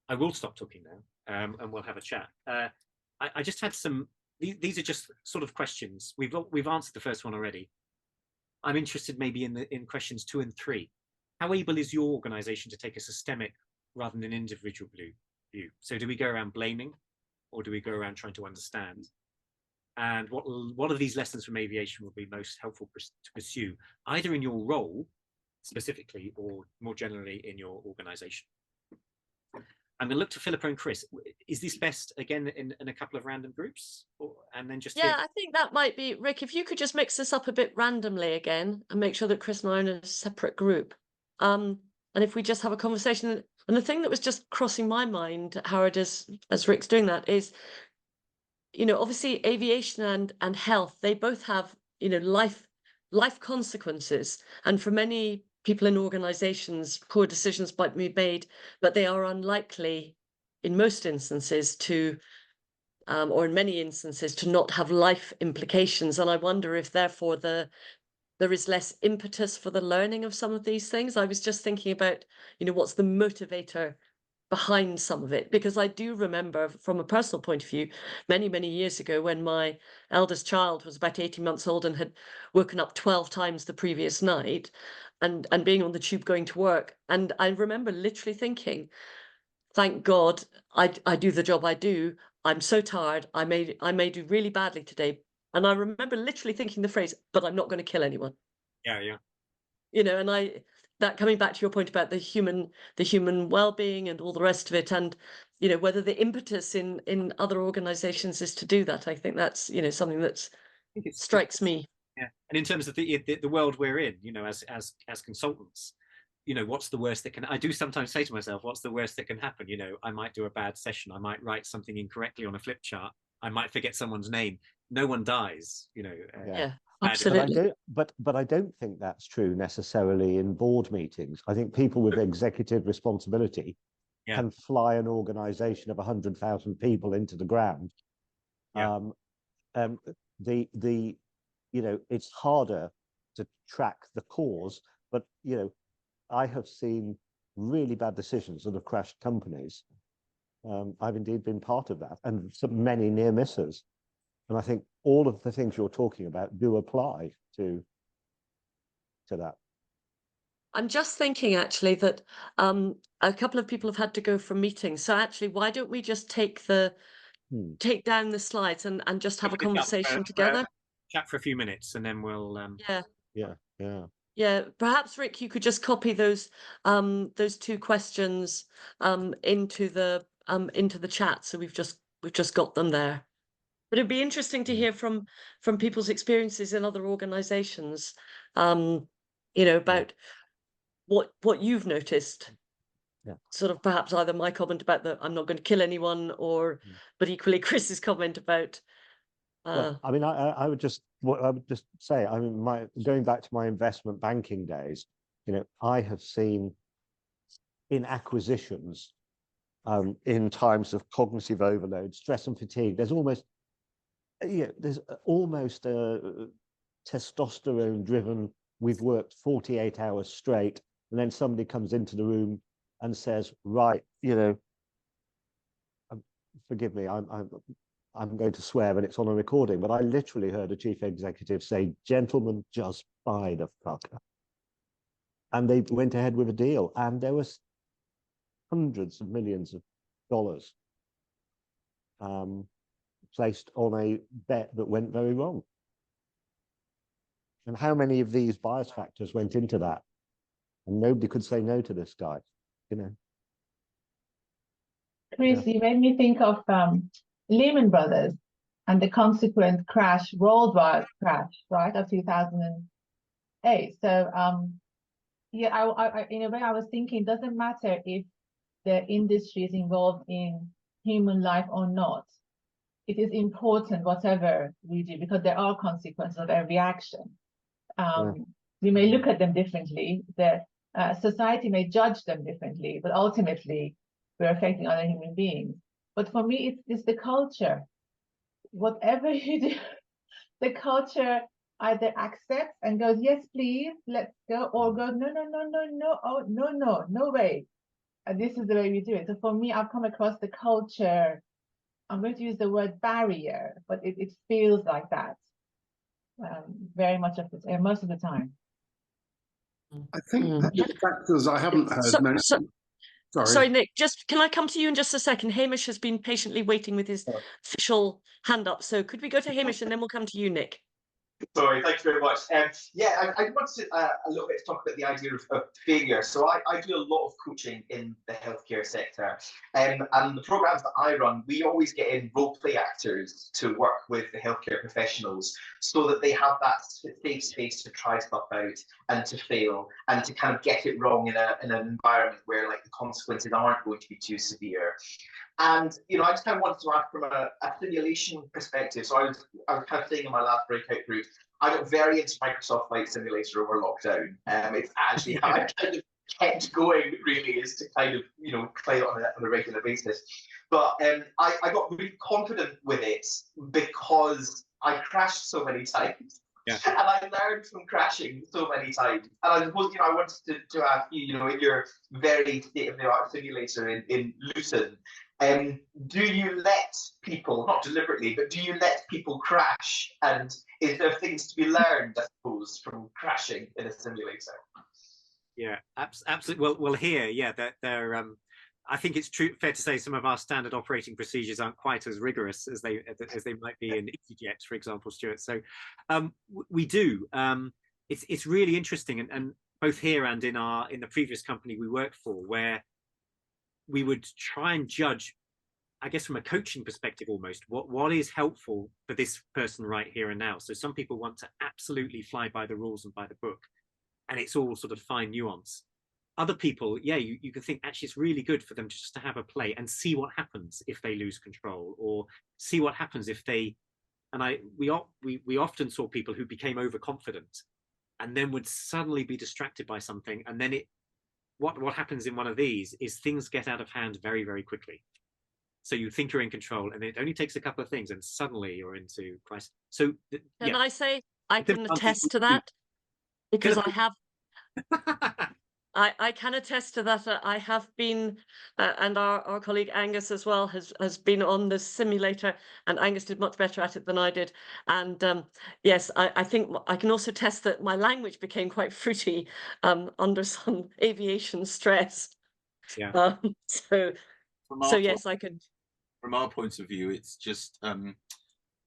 I will stop talking now, and we'll have a chat. I just had some. These are just sort of questions. We've answered the first one already. I'm interested maybe in questions 2 and 3. How able is your organisation to take a systemic rather than an individual view? So do we go around blaming, or do we go around trying to understand? And what of these lessons from aviation will be most helpful to pursue, either in your role specifically or more generally in your organisation? I'm going to look to Philippa and Chris. Is this best, again, in a couple of random groups? And then just Yeah, I think that might be, Rick, if you could just mix this up a bit randomly again and make sure that Chris and I are in a separate group. And if we just have a conversation. And the thing that was just crossing my mind, Howard, as Rick's doing that is, obviously aviation and health, they both have life consequences. And for many people in organizations, poor decisions might be made, but they are unlikely in most instances to, or in many instances, to not have life implications. And I wonder if therefore there is less impetus for the learning of some of these things. I was just thinking about, what's the motivator behind some of it, because I do remember from a personal point of view, many, many years ago, when my eldest child was about 18 months old and had woken up 12 times the previous night, and being on the tube going to work. And I remember literally thinking, thank God I do the job I do. I'm so tired. I may do really badly today. And I remember literally thinking the phrase, but I'm not going to kill anyone. Yeah, yeah. And that coming back to your point about the human well-being and all the rest of it, and whether the impetus in other organizations is to do that. I think that's something that strikes me. Yeah, and in terms of the world we're in, as consultants, what's the worst that can, I do sometimes say to myself, what's the worst that can happen? I might do a bad session, I might write something incorrectly on a flip chart, I might forget someone's name. No one dies, Yeah, absolutely. But I don't think that's true necessarily in board meetings. I think people with executive responsibility can fly an organization of 100,000 people into the ground. Yeah. It's harder to track the cause, but I have seen really bad decisions that have crashed companies. I've indeed been part of that, and so many near misses. And I think all of the things you're talking about do apply to that. I'm just thinking actually that a couple of people have had to go from meetings. So actually, why don't we just take down the slides and just have a conversation together? Chat for a few minutes, and then we'll. Yeah. Perhaps Rick, you could just copy those two questions into the chat, so we've just got them there. But it'd be interesting to hear from people's experiences in other organizations, about what you've noticed. Yeah. Sort of perhaps either my comment about I'm not going to kill anyone, but equally Chris's comment about. Well, I mean, I would just say, I mean, going back to my investment banking days, I have seen in acquisitions, in times of cognitive overload, stress and fatigue, there's almost a testosterone-driven, we've worked 48 hours straight, and then somebody comes into the room and says, right, forgive me, I'm going to swear, and it's on a recording, but I literally heard a chief executive say, gentlemen, just buy the fucker. And they went ahead with a deal, and there was hundreds of millions of dollars placed on a bet that went very wrong. And how many of these bias factors went into that? And nobody could say no to this guy, Chris, you made me think of Lehman Brothers and the consequent crash, worldwide crash, right, of 2008. So, I in a way, I was thinking, it doesn't matter if the industry is involved in human life or not. It is important, whatever we do, because there are consequences of every action. We may look at them differently. The society may judge them differently, but ultimately, we're affecting other human beings. But for me, it's the culture. Whatever you do, the culture either accepts and goes, yes, please, let's go, or goes, no, oh, no way. And this is the way we do it. So for me, I've come across the culture, I'm going to use the word barrier, but it feels like that very much most of the time. I think the factors I haven't heard mentioned. Sorry, Nick, can I come to you in just a second? Hamish has been patiently waiting with his official hand up. So could we go to Hamish and then we'll come to you, Nick? Sorry, thank you very much. I wanted a little bit to talk about the idea of failure. So I do a lot of coaching in the healthcare sector, and the programs that I run, we always get in role play actors to work with the healthcare professionals so that they have that safe space to try stuff out and to fail and to kind of get it wrong in an environment where like the consequences aren't going to be too severe. And I just kind of wanted to ask from a simulation perspective. So I was kind of saying in my last breakout group, I got very into Microsoft Flight Simulator over lockdown. It's actually how I kind of kept going, really, is to kind of, you know, play it on a regular basis. But I got really confident with it because I crashed so many times. Yeah. And I learned from crashing so many times. And I suppose, you know, I wanted to ask you, you know, in your very state-of-the-art simulator in Luton, do you let people, not deliberately, but do you let people crash? And is there things to be learned, I suppose, from crashing in a simulator? Yeah, absolutely. Well, here, yeah, they're I think it's fair to say some of our standard operating procedures aren't quite as rigorous as they might be in EasyJet, for example, Stuart. So we do. It's really interesting, and both here and in the previous company we worked for, where we would try and judge, I guess, from a coaching perspective, almost what is helpful for this person right here and now. So some people want to absolutely fly by the rules and by the book, and it's all sort of fine nuance. Other people, yeah, you can think actually it's really good for them just to have a play and see what happens if they lose control, or see what happens if they. And we often saw people who became overconfident, and then would suddenly be distracted by something, and then what happens in one of these is things get out of hand very, very quickly. So you think you're in control, and it only takes a couple of things, and suddenly you're into crisis. So Can I say I can attest to that, because I have. I can attest to that. I have been, and our colleague Angus as well has been on the simulator, and Angus did much better at it than I did. And yes, I think I can also attest that my language became quite fruity under some aviation stress. Yeah. So yes, I can. From our point of view, it's just kind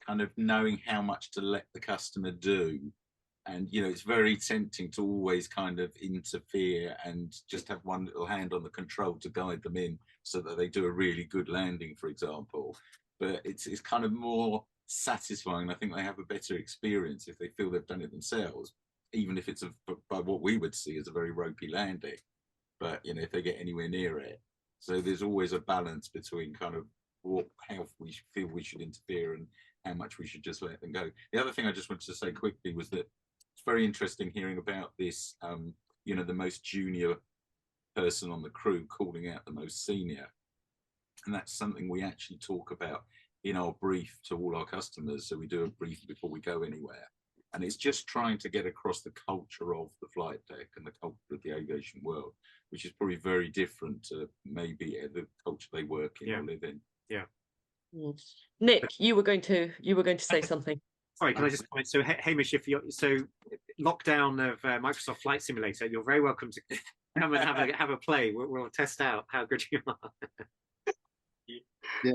of knowing how much to let the customer do. And, you know, it's very tempting to always kind of interfere and just have one little hand on the control to guide them in so that they do a really good landing, for example. But it's kind of more satisfying. I think they have a better experience if they feel they've done it themselves, even if it's by what we would see as a very ropey landing. But, you know, if they get anywhere near it. So there's always a balance between kind of how we feel we should interfere and how much we should just let them go. The other thing I just wanted to say quickly was that it's very interesting hearing about this, you know, the most junior person on the crew calling out the most senior. And that's something we actually talk about in our brief to all our customers. So we do a brief before we go anywhere. And it's just trying to get across the culture of the flight deck and the culture of the aviation world, which is probably very different to maybe the culture they work in or live in. Yeah. Nick, you were going to say something. Sorry, can I just comment? So, Hamish, if you're lockdown of Microsoft Flight Simulator, you're very welcome to come and have a play. We'll test out how good you are. Yeah.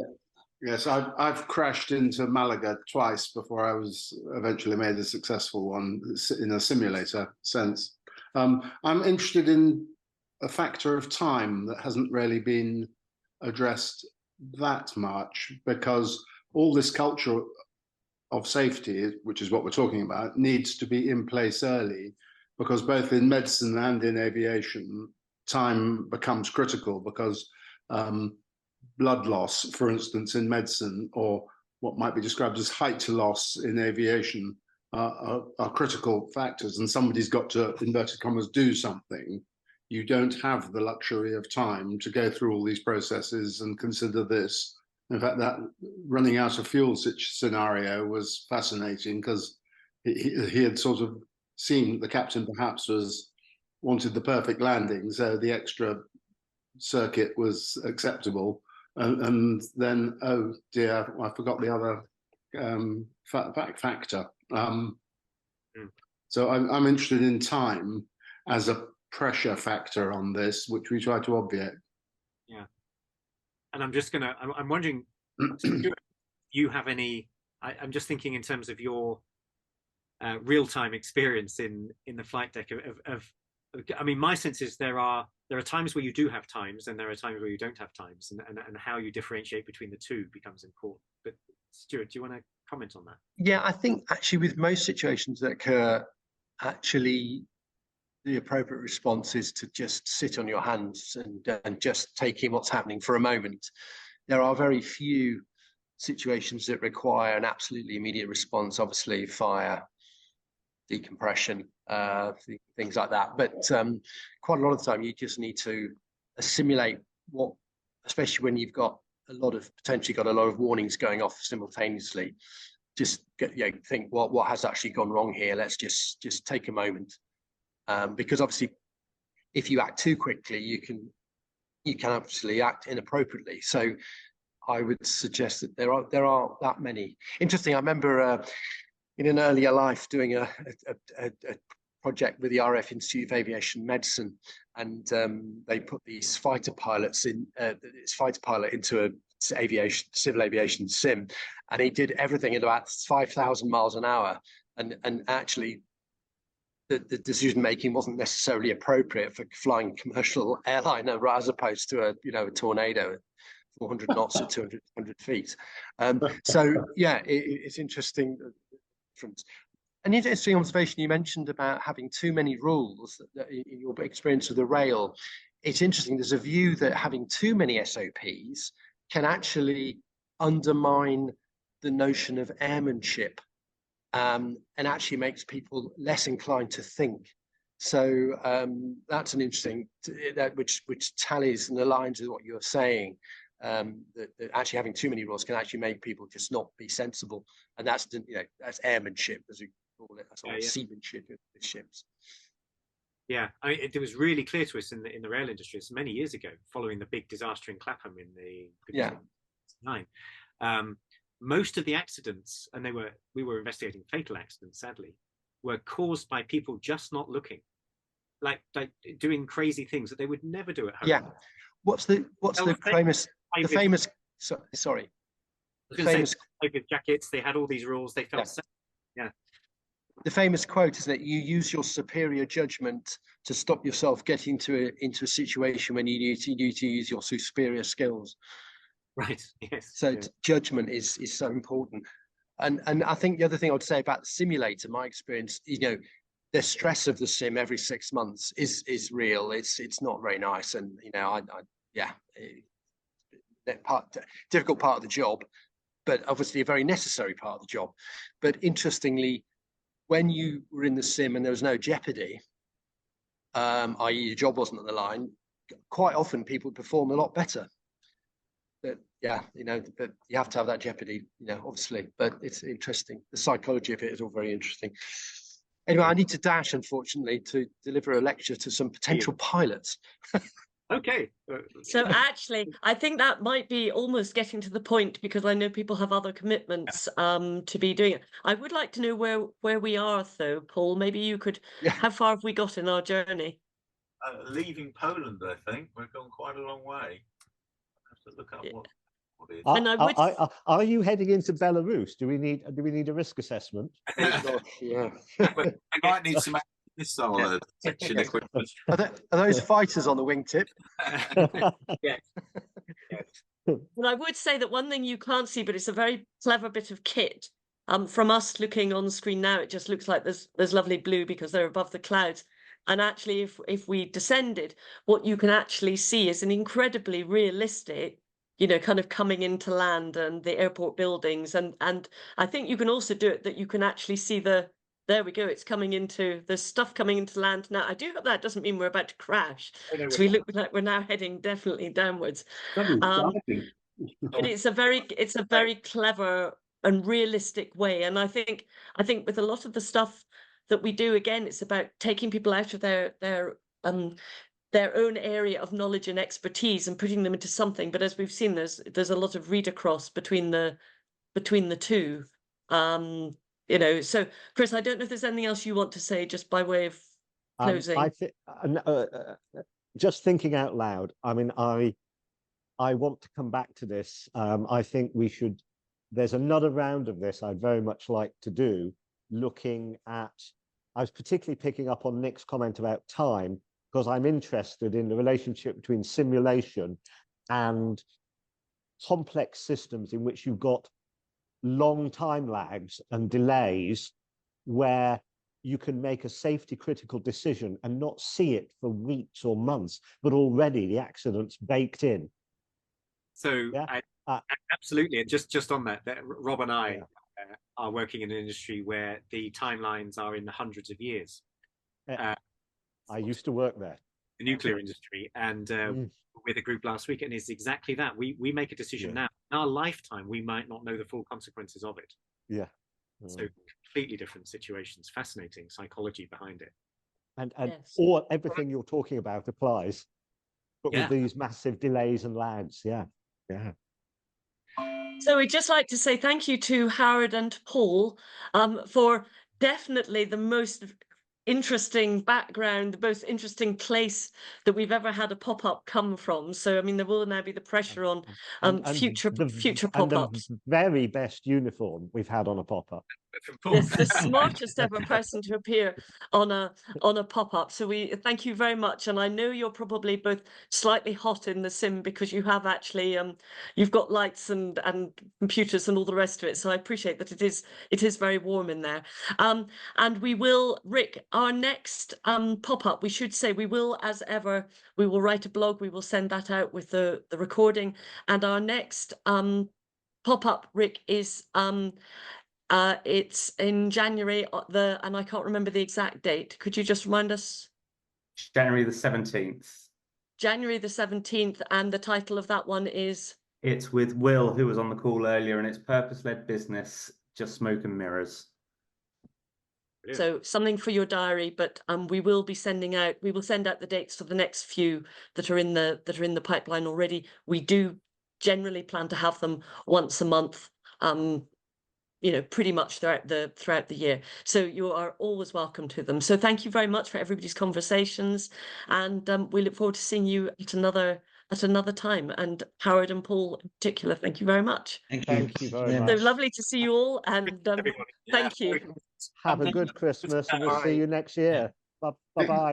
Yes, I've crashed into Malaga twice before I was eventually made a successful one in a simulator sense. I'm interested in a factor of time that hasn't really been addressed that much, because all this culture of safety, which is what we're talking about, needs to be in place early, because both in medicine and in aviation, time becomes critical, because blood loss, for instance, in medicine, or what might be described as height loss in aviation, are critical factors, and somebody's got to, inverted commas, do something. You don't have the luxury of time to go through all these processes and consider this. In fact, that running out of fuel scenario was fascinating, because he had sort of seen the captain perhaps wanted the perfect landing, so the extra circuit was acceptable. And then, oh dear, I forgot the other factor. So I'm interested in time as a pressure factor on this, which we try to obviate. Yeah. And I'm wondering, do you have any, I'm just thinking in terms of your real-time experience in the flight deck I mean, my sense is there are times where you do have times, and there are times where you don't have times, and how you differentiate between the two becomes important. But Stuart, do you want to comment on that? Yeah, I think actually with most situations that occur, actually the appropriate response is to just sit on your hands and just take in what's happening for a moment. There are very few situations that require an absolutely immediate response, obviously fire, decompression, things like that. But quite a lot of the time, you just need to simulate what, especially when you've got potentially got a lot of warnings going off simultaneously. Just think what has actually gone wrong here. Let's just take a moment, because obviously, if you act too quickly, you can absolutely act inappropriately. So I would suggest that there are that many. Interesting. I remember in an earlier life doing a project with the RF Institute of Aviation Medicine, and they put these fighter pilots into a civil aviation sim, and he did everything at about 5,000 miles an hour, and actually the decision making wasn't necessarily appropriate for flying commercial airliner as opposed to a tornado at 400 knots at 200 feet. So yeah, it's interesting. An interesting observation you mentioned about having too many rules in your experience of the rail. It's interesting. There's a view that having too many SOPs can actually undermine the notion of airmanship, and actually makes people less inclined to think. So that's an interesting, which tallies and aligns with what you're saying. That actually having too many rules can actually make people just not be sensible, and that's airmanship, as we call it. That's seamanship with ships. Yeah, it was really clear to us in the rail industry many years ago, following the big disaster in Clapham in the 1999. Most of the accidents, and we were investigating fatal accidents, sadly, were caused by people just not looking, like doing crazy things that they would never do at home. Yeah, what's the famous jackets? They had all these rules. They felt safe. Yeah. The famous quote is that you use your superior judgment to stop yourself getting into a situation when you need to use your superior skills. Right. Yes. So judgment is so important. And I think the other thing I would say about the simulator, my experience, the stress of the sim every 6 months is real. It's not very nice, and difficult part of the job, but obviously a very necessary part of the job. But interestingly, when you were in the sim and there was no jeopardy, i.e. your job wasn't on the line, quite often people perform a lot better. But but you have to have that jeopardy, obviously. But it's interesting. The psychology of it is all very interesting. Anyway, I need to dash, unfortunately, to deliver a lecture to some potential pilots. Okay. So actually, I think that might be almost getting to the point, because I know people have other commitments to be doing it. I would like to know where we are, though, Paul. Maybe you could. Yeah. How far have we got in our journey? Leaving Poland, I think we've gone quite a long way. I have to look up what is. And are you heading into Belarus? Do we need a risk assessment? Oh, gosh, yeah. I might need some missile detection equipment. Are those fighters on the wingtip? Yes. And I would say that one thing you can't see, but it's a very clever bit of kit. From us looking on the screen now, it just looks like there's lovely blue because they're above the clouds. And actually, if we descended, what you can actually see is an incredibly realistic, kind of coming into land and the airport buildings. And I think you can also do it that you can actually see there we go. It's there's stuff coming into land now. I do hope that doesn't mean we're about to crash. So we look like we're now heading definitely downwards. But it's a very clever and realistic way. And I think with a lot of the stuff that we do, again, it's about taking people out of their own area of knowledge and expertise and putting them into something. But as we've seen, there's a lot of read across between the two. So Chris, I don't know if there's anything else you want to say just by way of closing. I think just thinking out loud. I mean, I want to come back to this. I think we should. There's another round of this I'd very much like to do, looking at. I was particularly picking up on Nick's comment about time, because I'm interested in the relationship between simulation and complex systems in which you've got long time lags and delays, where you can make a safety critical decision and not see it for weeks or months, but already the accident's baked in. So absolutely, and just on that, Rob and I are working in an industry where the timelines are in the hundreds of years. I used to work there. The nuclear industry, and with a group last week, and it's exactly that. We make a decision now. In our lifetime, we might not know the full consequences of it. Yeah. So completely different situations. Fascinating psychology behind it. And Yes. everything you're talking about applies, but with these massive delays and lags. Yeah. So we'd just like to say thank you to Howard and Paul for definitely the most interesting background, the most interesting place that we've ever had a pop-up come from. So I mean, there will now be the pressure on future pop-ups. The very best uniform we've had on a pop-up. The smartest ever person to appear on a pop-up. So we thank you very much. And I know you're probably both slightly hot in the sim because you have actually you've got lights and computers and all the rest of it. So I appreciate that it is very warm in there. And we will, Rick, our next pop-up, we should say, we will, as ever, we will write a blog, we will send that out with the recording. And our next pop-up, Rick, is it's in January, and I can't remember the exact date. Could you just remind us? January the 17th. January the 17th, and the title of that one is? It's with Will, who was on the call earlier, and it's Purpose-Led Business, Just Smoke and Mirrors. So something for your diary, but we will send out the dates for the next few that are in the pipeline already. We do generally plan to have them once a month, pretty much throughout the year. So you are always welcome to them. So thank you very much for everybody's conversations, and we look forward to seeing you at another time. And Howard and Paul in particular, thank you very much. Thank you very much. So lovely to see you all, and thank you. Have a good Christmas, and we'll see you next year. Bye-bye.